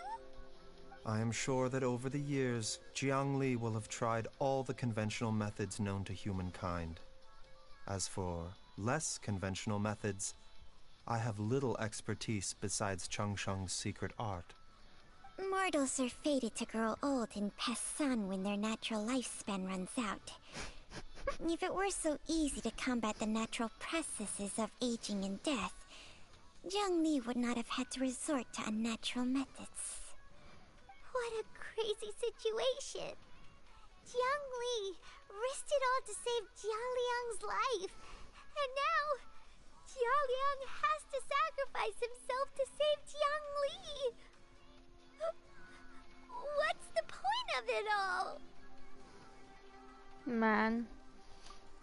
I am sure that over the years, Jiangli will have tried all the conventional methods known to humankind. As for less conventional methods, I have little expertise besides Changsheng's secret art. Mortals are fated to grow old and pass on when their natural lifespan runs out. If it were so easy to combat the natural processes of aging and death, Zhongli would not have had to resort to unnatural methods. What a crazy situation. Jiangli risked it all to save Jialiang's life. And now, Jialiang has to sacrifice himself to save Jiangli. What's the point of it all? Man.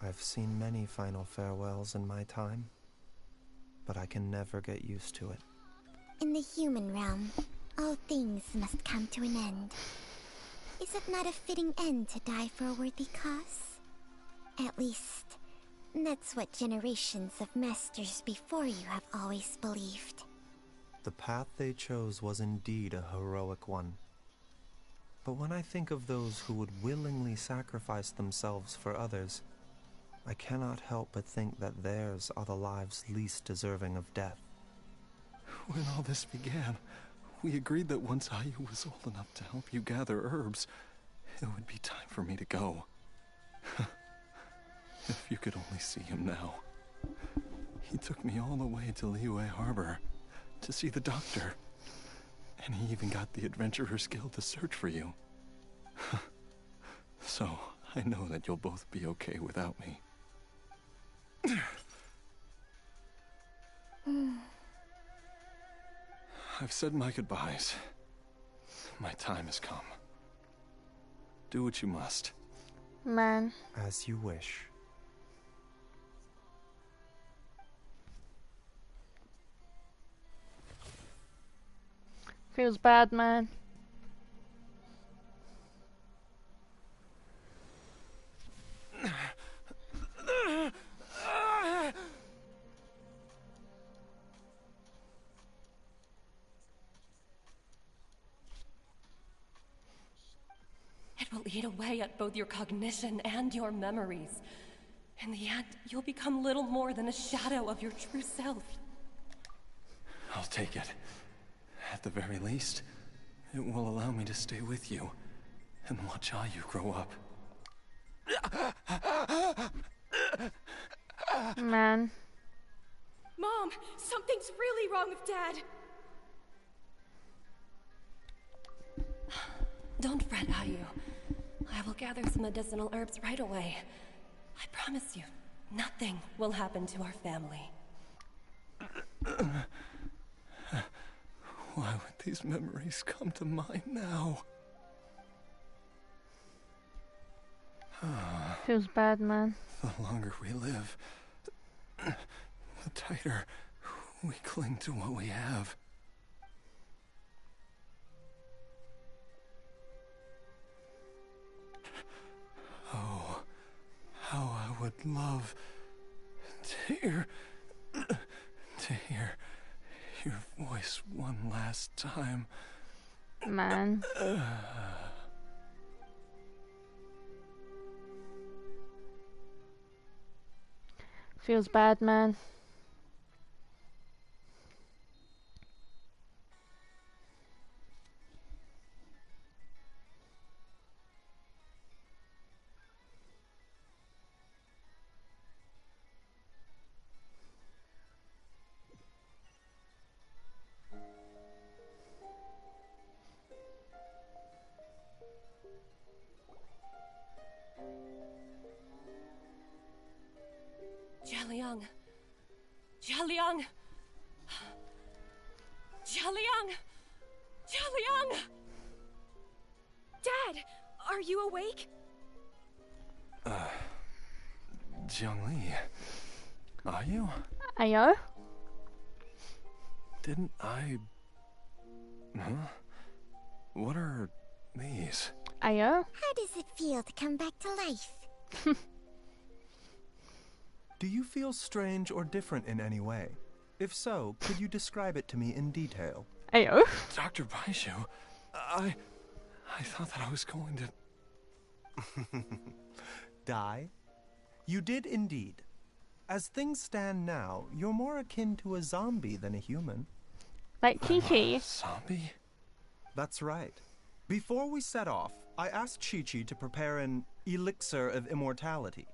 I've seen many final farewells in my time, but I can never get used to it. In the human realm, all things must come to an end. Is it not a fitting end to die for a worthy cause? At least, that's what generations of masters before you have always believed. The path they chose was indeed a heroic one. But when I think of those who would willingly sacrifice themselves for others, I cannot help but think that theirs are the lives least deserving of death. When all this began, we agreed that once Ayu was old enough to help you gather herbs, it would be time for me to go. If you could only see him now. He took me all the way to Liyue Harbor to see the doctor. And he even got the Adventurers Guild to search for you. So, I know that you'll both be okay without me. I've said my goodbyes. My time has come. Do what you must. Man. As you wish. Feels bad, man. It will eat away at both your cognition and your memories. In the end, you'll become little more than a shadow of your true self. I'll take it. At the very least, it will allow me to stay with you and watch Ayu grow up. Man. Mom, something's really wrong with Dad. Don't fret, Ayu. I will gather some medicinal herbs right away. I promise you, nothing will happen to our family. Why would these memories come to mind now? Feels bad, man. The longer we live, the tighter we cling to what we have. Oh, how I would love to hear your voice one last time. Man. Feels bad, man. Jialiang. Jialiang. Jialiang. Jialiang. Dad, are you awake? Jiangli, are you? Ayo? Didn't I... Huh? What are these? Ayo? How does it feel to come back to life? Do you feel strange or different in any way? If so, could you describe it to me in detail? Ayo? Dr. Baizhu, I thought that I was going to... Die? You did indeed. As things stand now, you're more akin to a zombie than a human. Like Chi-Chi? Zombie? That's right. Before we set off, I asked Chi-Chi to prepare an elixir of immortality.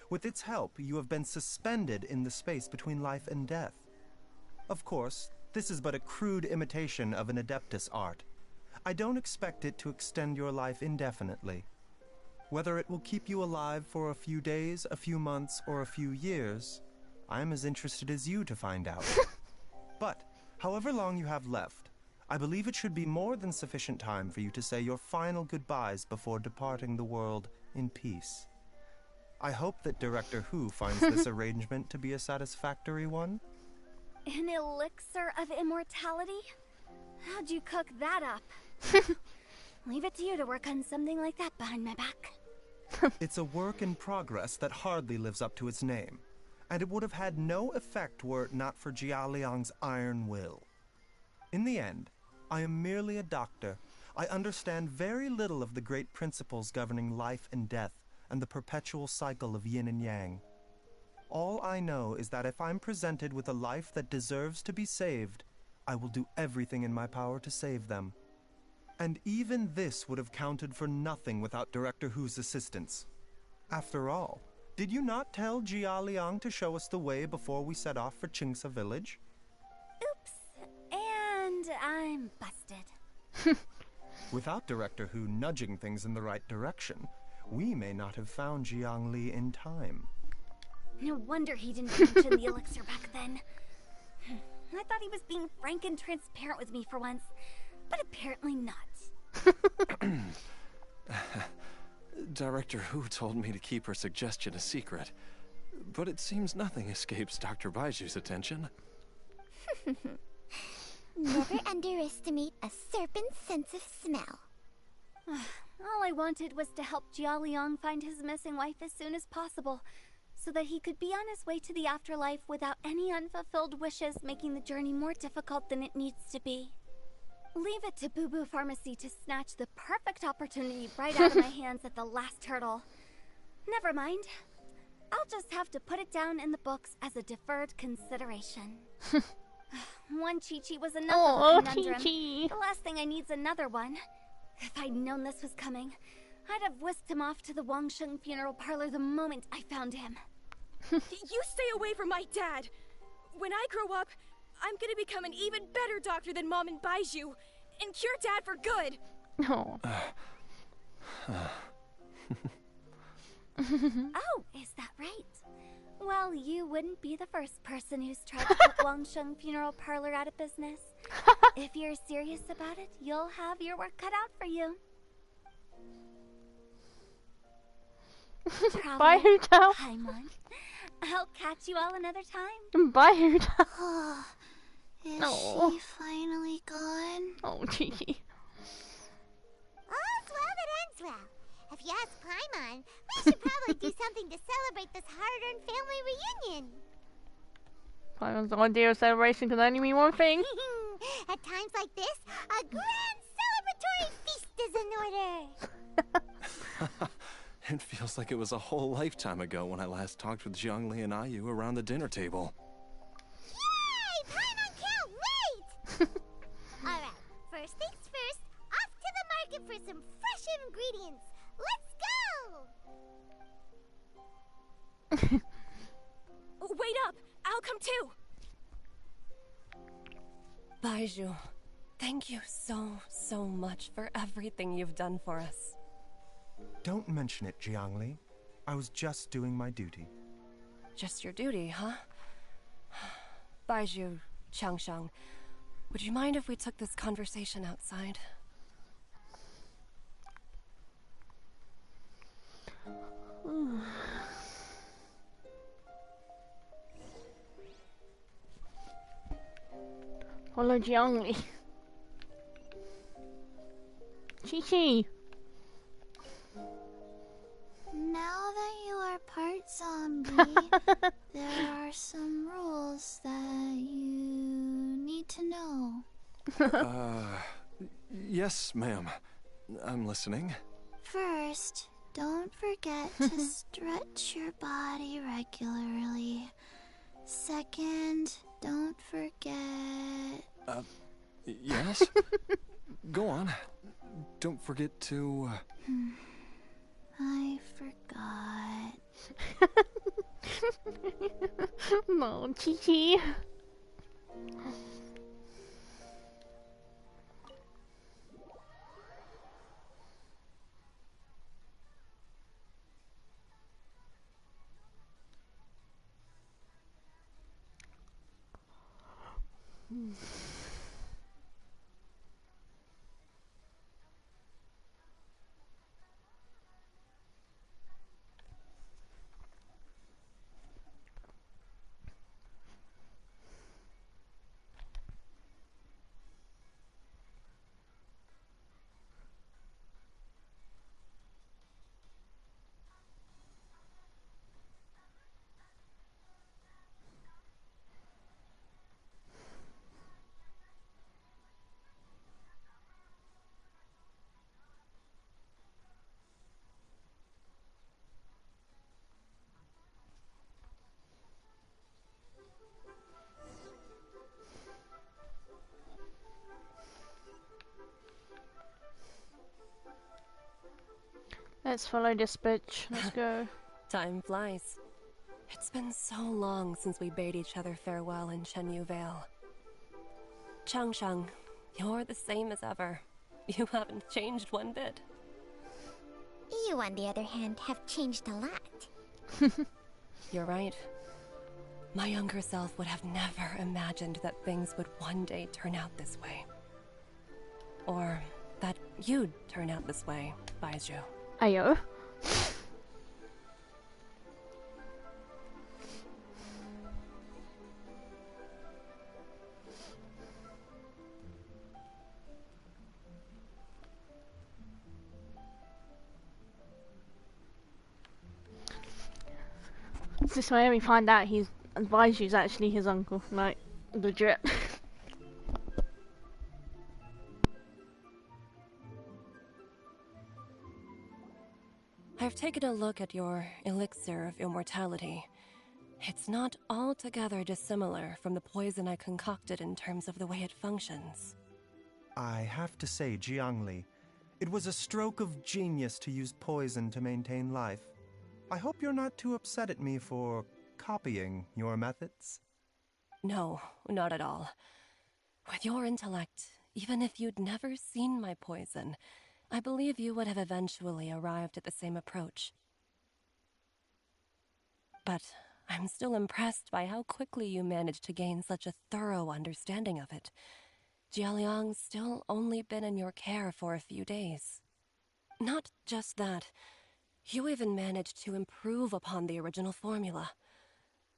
With its help, you have been suspended in the space between life and death. Of course, this is but a crude imitation of an Adeptus art. I don't expect it to extend your life indefinitely. Whether it will keep you alive for a few days, a few months, or a few years, I'm as interested as you to find out. But, however long you have left, I believe it should be more than sufficient time for you to say your final goodbyes before departing the world in peace. I hope that Director Who finds this arrangement to be a satisfactory one. An elixir of immortality? How'd you cook that up? Leave it to you to work on something like that behind my back. It's a work in progress that hardly lives up to its name, and it would have had no effect were it not for Jia Liang's iron will. In the end, I am merely a doctor. I understand very little of the great principles governing life and death and the perpetual cycle of yin and yang. All I know is that if I'm presented with a life that deserves to be saved, I will do everything in my power to save them. And even this would have counted for nothing without Director Who's assistance. After all, did you not tell Jia Liang to show us the way before we set off for Qingsa village? Oops, and I'm busted. Without Director Who nudging things in the right direction, we may not have found Jiang Li in time. No wonder he didn't mention the elixir back then. I thought he was being frank and transparent with me for once, but apparently not. Director Who told me to keep her suggestion a secret, but it seems nothing escapes Dr. Baizhu's attention. Never underestimate a serpent's sense of smell. All I wanted was to help Jia Liang find his missing wife as soon as possible, so that he could be on his way to the afterlife without any unfulfilled wishes making the journey more difficult than it needs to be. Leave it to Boo Boo Pharmacy to snatch the perfect opportunity right out of my hands at the last hurdle. Never mind. I'll just have to put it down in the books as a deferred consideration. One Chi-Chi was enough of a conundrum. Chi-Chi. The last thing I need's another one. If I'd known this was coming, I'd have whisked him off to the Wangsheng funeral parlor the moment I found him. You stay away from my dad! When I grow up, I'm gonna become an even better doctor than Mom and Baizhu, and cure Dad for good! Oh. Oh, is that right? Well, you wouldn't be the first person who's tried to put Wangsheng funeral parlor out of business. If you're serious about it, you'll have your work cut out for you. Bye, Hewwo. Paimon. I'll catch you all another time. Bye, Hewwo. Oh, is No. she finally gone? Oh, Chi-Chi. All's well that ends well. If you ask Paimon, we should probably do something to celebrate this hard-earned family reunion. Paimon's idea of celebration can only mean one thing. At times like this, a grand celebratory feast is in order. It feels like it was a whole lifetime ago when I last talked with Zhongli and Ayu around the dinner table. Yay! Paimon can't wait! Alright, first things first, off to the market for some fresh ingredients. Let's go! Wait up! I'll come too! Baizhu, thank you so much for everything you've done for us. Don't mention it, Jiangli. I was just doing my duty. Just your duty, huh? Baizhu, Changshang, would you mind if we took this conversation outside? Follow Jiangli. Chi-Chi. Now that you are part zombie, there are some rules that you need to know. Yes, ma'am. I'm listening. First, don't forget to stretch your body regularly. Second, don't forget... Yes? Go on. Don't forget to... I forgot. No, Chi-Chi. Let's follow this bitch. Let's go. Time flies. It's been so long since we bade each other farewell in Chenyu Vale. Changsheng, you're the same as ever. You haven't changed one bit. You, on the other hand, have changed a lot. You're right. My younger self would have never imagined that things would one day turn out this way. Or that you'd turn out this way, Baizhu. Ayo. It's this way we find out Baizhu's actually his uncle, like, legit. I've taken a look at your elixir of immortality. It's not altogether dissimilar from the poison I concocted in terms of the way it functions. I have to say, Jiangli, it was a stroke of genius to use poison to maintain life. I hope you're not too upset at me for copying your methods. No, not at all. With your intellect, even if you'd never seen my poison, I believe you would have eventually arrived at the same approach. But I'm still impressed by how quickly you managed to gain such a thorough understanding of it. Jialiang's still only been in your care for a few days. Not just that, you even managed to improve upon the original formula.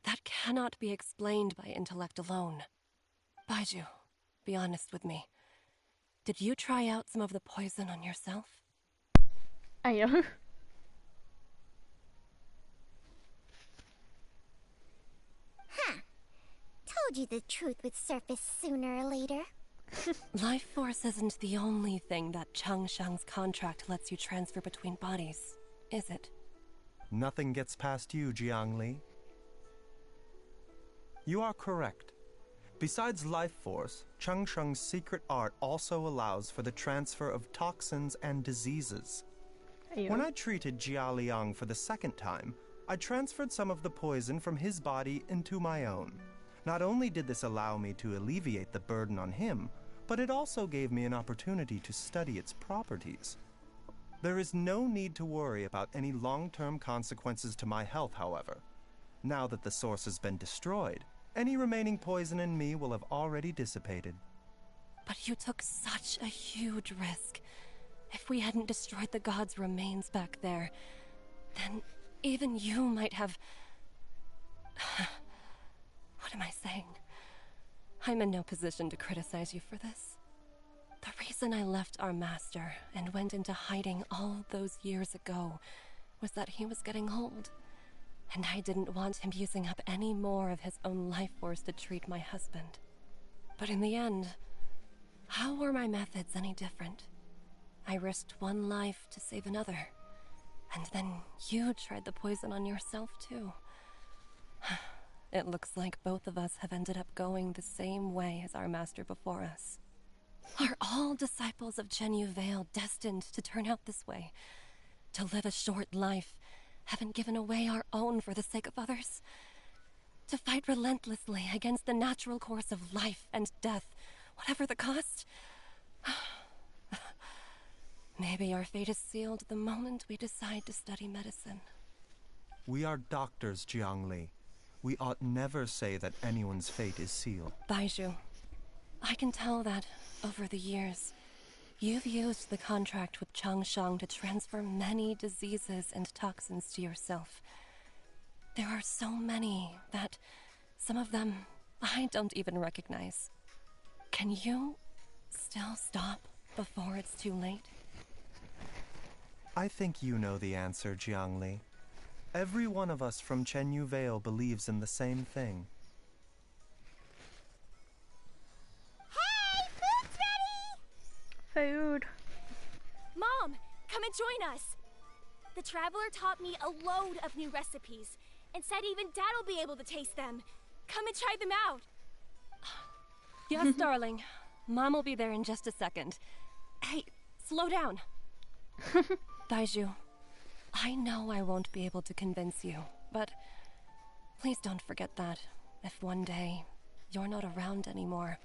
That cannot be explained by intellect alone. Baizhu, be honest with me. Did you try out some of the poison on yourself? Ayo. Huh. Told you the truth would surface sooner or later. Life force isn't the only thing that Changsheng's contract lets you transfer between bodies, is it? Nothing gets past you, Jiangli. You are correct. Besides life force, Changsheng's secret art also allows for the transfer of toxins and diseases. Ayo. When I treated Jia Liang for the second time, I transferred some of the poison from his body into my own. Not only did this allow me to alleviate the burden on him, but it also gave me an opportunity to study its properties. There is no need to worry about any long-term consequences to my health, however. Now that the source has been destroyed, any remaining poison in me will have already dissipated. But you took such a huge risk. If we hadn't destroyed the god's remains back there, then even you might have... What am I saying? I'm in no position to criticize you for this. The reason I left our master and went into hiding all those years ago was that he was getting old. And I didn't want him using up any more of his own life force to treat my husband. But in the end, how were my methods any different? I risked one life to save another. And then you tried the poison on yourself too. It looks like both of us have ended up going the same way as our master before us. Are all disciples of Chenyu Vale destined to turn out this way? To live a short life, having given away our own for the sake of others? To fight relentlessly against the natural course of life and death, whatever the cost. Maybe our fate is sealed the moment we decide to study medicine. We are doctors, Jiangli. We ought never say that anyone's fate is sealed. Baizhu, I can tell that, over the years, you've used the contract with Changshang to transfer many diseases and toxins to yourself. There are so many that some of them I don't even recognize. Can you still stop before it's too late? I think you know the answer, Jiangli. Every one of us from Chenyu Vale believes in the same thing. Hey, food's ready! Food. Mom, come and join us. The Traveler taught me a load of new recipes and said even Dad'll be able to taste them. Come and try them out. Yes, darling. Mom will be there in just a second. Hey, slow down. Baizhu, I know I won't be able to convince you, but please don't forget that if one day you're not around anymore,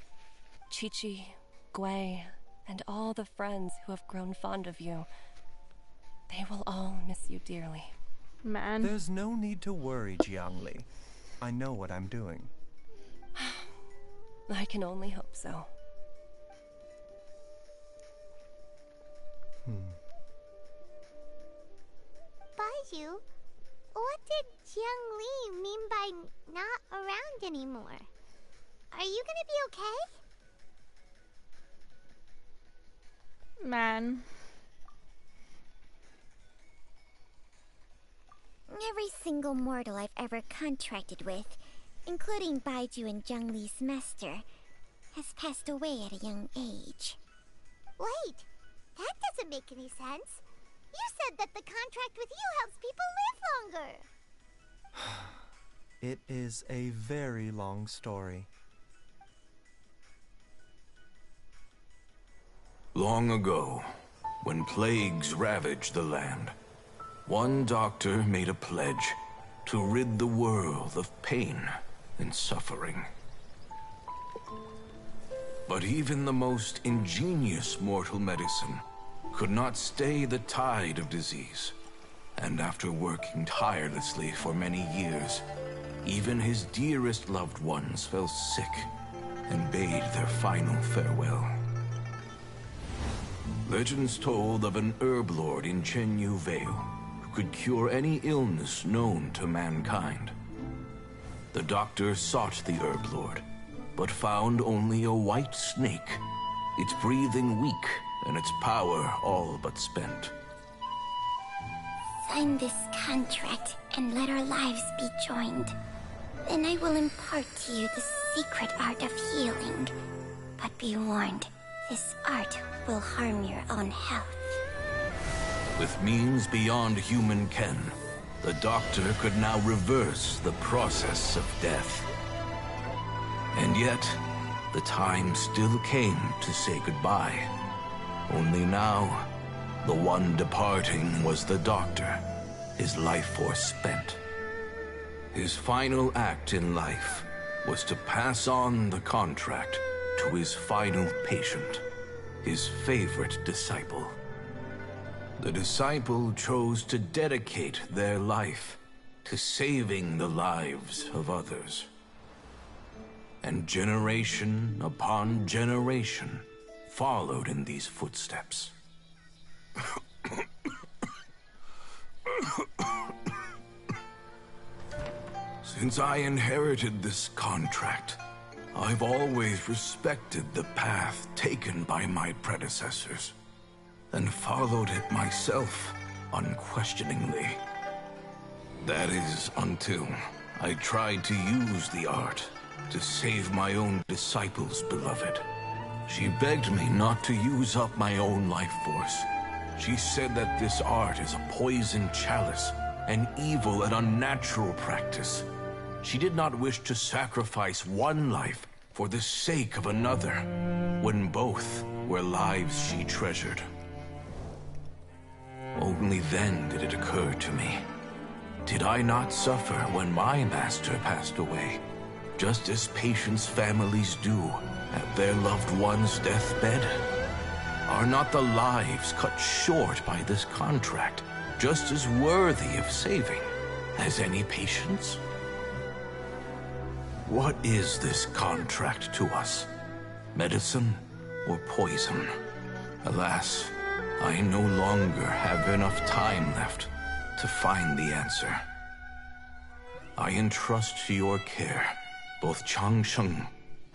Chi-Chi, Gui, and all the friends who have grown fond of you, they will all miss you dearly. Man. There's no need to worry, Jiangli. I know what I'm doing. I can only hope so. Baizhu, what did Jiangli mean by not around anymore? Are you gonna be okay? Man. Every single mortal I've ever contracted with, including Baizhu and Zhengli's master, has passed away at a young age. Wait, that doesn't make any sense. You said that the contract with you helps people live longer. It is a very long story. Long ago, when plagues ravaged the land, one doctor made a pledge to rid the world of pain and suffering. But even the most ingenious mortal medicine could not stay the tide of disease. And after working tirelessly for many years, even his dearest loved ones fell sick and bade their final farewell. Legends told of an herb lord in Chenyu Vale who could cure any illness known to mankind. The doctor sought the herb lord, but found only a white snake, its breathing weak and its power all but spent. Sign this contract and let our lives be joined. Then I will impart to you the secret art of healing. But be warned, this art will harm your own health. With means beyond human ken, the doctor could now reverse the process of death. And yet, the time still came to say goodbye. Only now, the one departing was the doctor, his life force spent. His final act in life was to pass on the contract to his final patient, his favorite disciple. The disciple chose to dedicate their life to saving the lives of others. And generation upon generation followed in these footsteps. Since I inherited this contract, I've always respected the path taken by my predecessors, and followed it myself unquestioningly. That is, until I tried to use the art to save my own disciple's beloved. She begged me not to use up my own life force. She said that this art is a poison chalice, an evil and unnatural practice. She did not wish to sacrifice one life for the sake of another, when both were lives she treasured. Only then did it occur to me. Did I not suffer when my master passed away, just as patients' families do at their loved one's deathbed? Are not the lives cut short by this contract just as worthy of saving as any patients? What is this contract to us? Medicine or poison? Alas, I no longer have enough time left to find the answer. I entrust to your care both Changsheng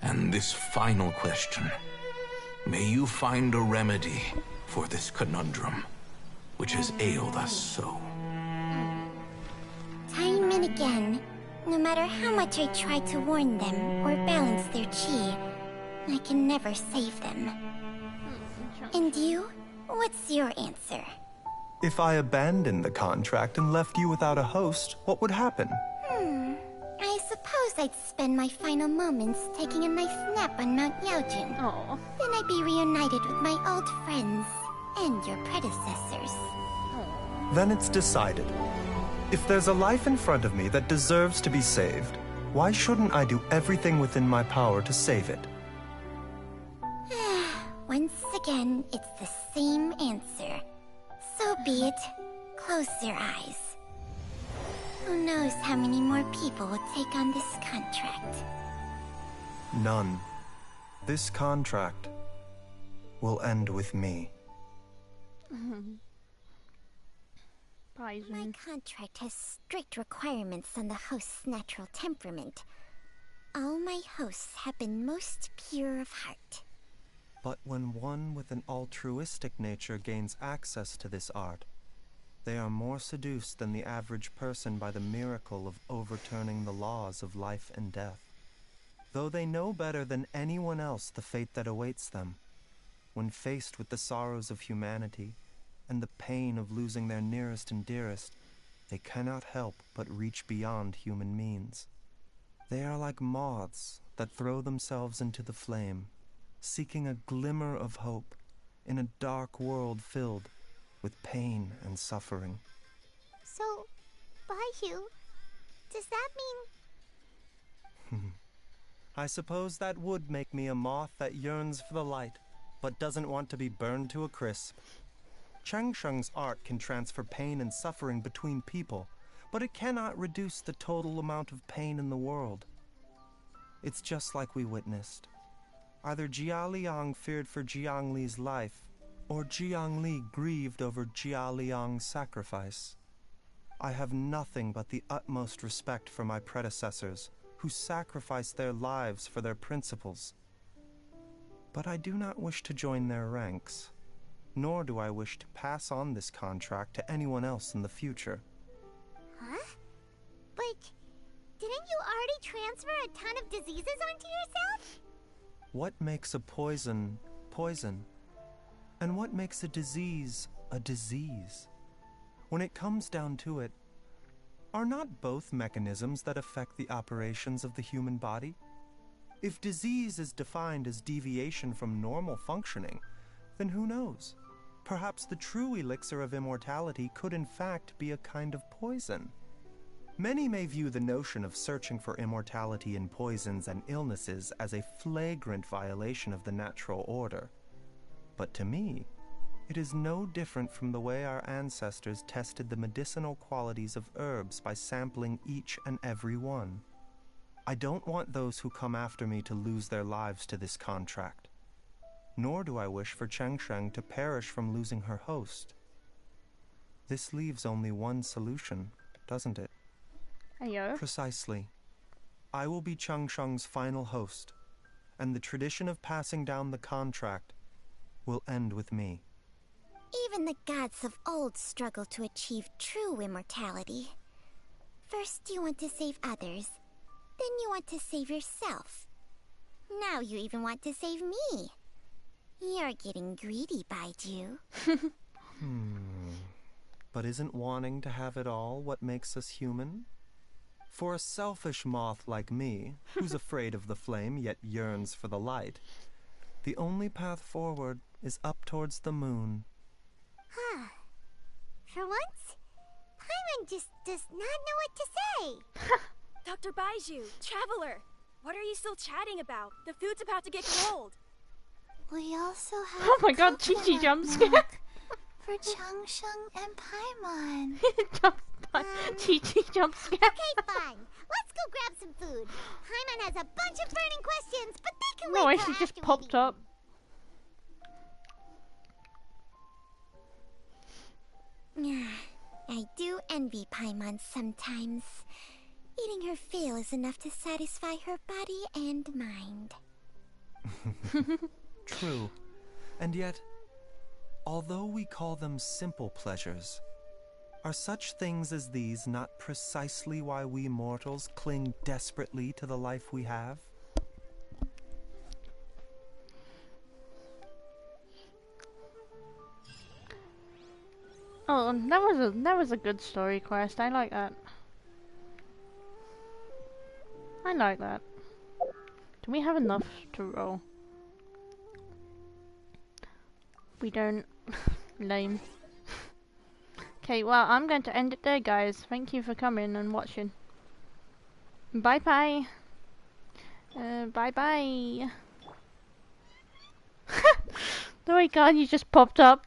and this final question. May you find a remedy for this conundrum, which has ailed us so. Time and again, no matter how much I try to warn them or balance their chi, I can never save them. And you? What's your answer? If I abandoned the contract and left you without a host, what would happen? I suppose I'd spend my final moments taking a nice nap on Mount Yaojun. Oh. Then I'd be reunited with my old friends and your predecessors. Then it's decided. If there's a life in front of me that deserves to be saved, why shouldn't I do everything within my power to save it? Once again, it's the same answer. So be it. Close your eyes. Who knows how many more people will take on this contract? None. This contract will end with me. My contract has strict requirements on the host's natural temperament. All my hosts have been most pure of heart. But when one with an altruistic nature gains access to this art, they are more seduced than the average person by the miracle of overturning the laws of life and death. Though they know better than anyone else the fate that awaits them, when faced with the sorrows of humanity and the pain of losing their nearest and dearest, they cannot help but reach beyond human means. They are like moths that throw themselves into the flame, seeking a glimmer of hope in a dark world filled with pain and suffering. So, Baizhu, does that mean... I suppose that would make me a moth that yearns for the light, but doesn't want to be burned to a crisp. Changsheng's art can transfer pain and suffering between people, but it cannot reduce the total amount of pain in the world. It's just like we witnessed. Either Jia Liang feared for Jiang Li's life, or Jiang Li grieved over Jia Liang's sacrifice. I have nothing but the utmost respect for my predecessors, who sacrificed their lives for their principles. But I do not wish to join their ranks, nor do I wish to pass on this contract to anyone else in the future. Huh? But didn't you already transfer a ton of diseases onto yourself? What makes a poison poison? And what makes a disease a disease? When it comes down to it, are not both mechanisms that affect the operations of the human body? If disease is defined as deviation from normal functioning, then who knows? Perhaps the true elixir of immortality could in fact be a kind of poison. Many may view the notion of searching for immortality in poisons and illnesses as a flagrant violation of the natural order. But to me, it is no different from the way our ancestors tested the medicinal qualities of herbs by sampling each and every one. I don't want those who come after me to lose their lives to this contract. Nor do I wish for Changsheng to perish from losing her host. This leaves only one solution, doesn't it? Ayo. Precisely. I will be Changsheng's final host, and the tradition of passing down the contract will end with me. Even the gods of old struggle to achieve true immortality. First you want to save others, then you want to save yourself. Now you even want to save me. You're getting greedy, Baizhu. But isn't wanting to have it all what makes us human? For a selfish moth like me, who's afraid of the flame yet yearns for the light, the only path forward is up towards the moon. For once, Paimon Paimon just does not know what to say. Dr. Baizhu, Traveler, what are you still chatting about? The food's about to get cold. We also have Oh my god, Chi-Chi jump scare. For Changsheng and Paimon. Chi-Chi jump scare. Okay, fine. Let's go grab some food. Paimon has a bunch of burning questions, but they can No, wait she till just after popped up. I do envy Paimon sometimes. Eating her fill is enough to satisfy her body and mind. True. And yet, although we call them simple pleasures, are such things as these not precisely why we mortals cling desperately to the life we have? Oh, that was a good story quest. I like that. I like that. Do we have enough to roll? We don't. Lame. Okay, well, I'm going to end it there, guys. Thank you for coming and watching. Bye bye. Bye bye. Oh my god, you just popped up.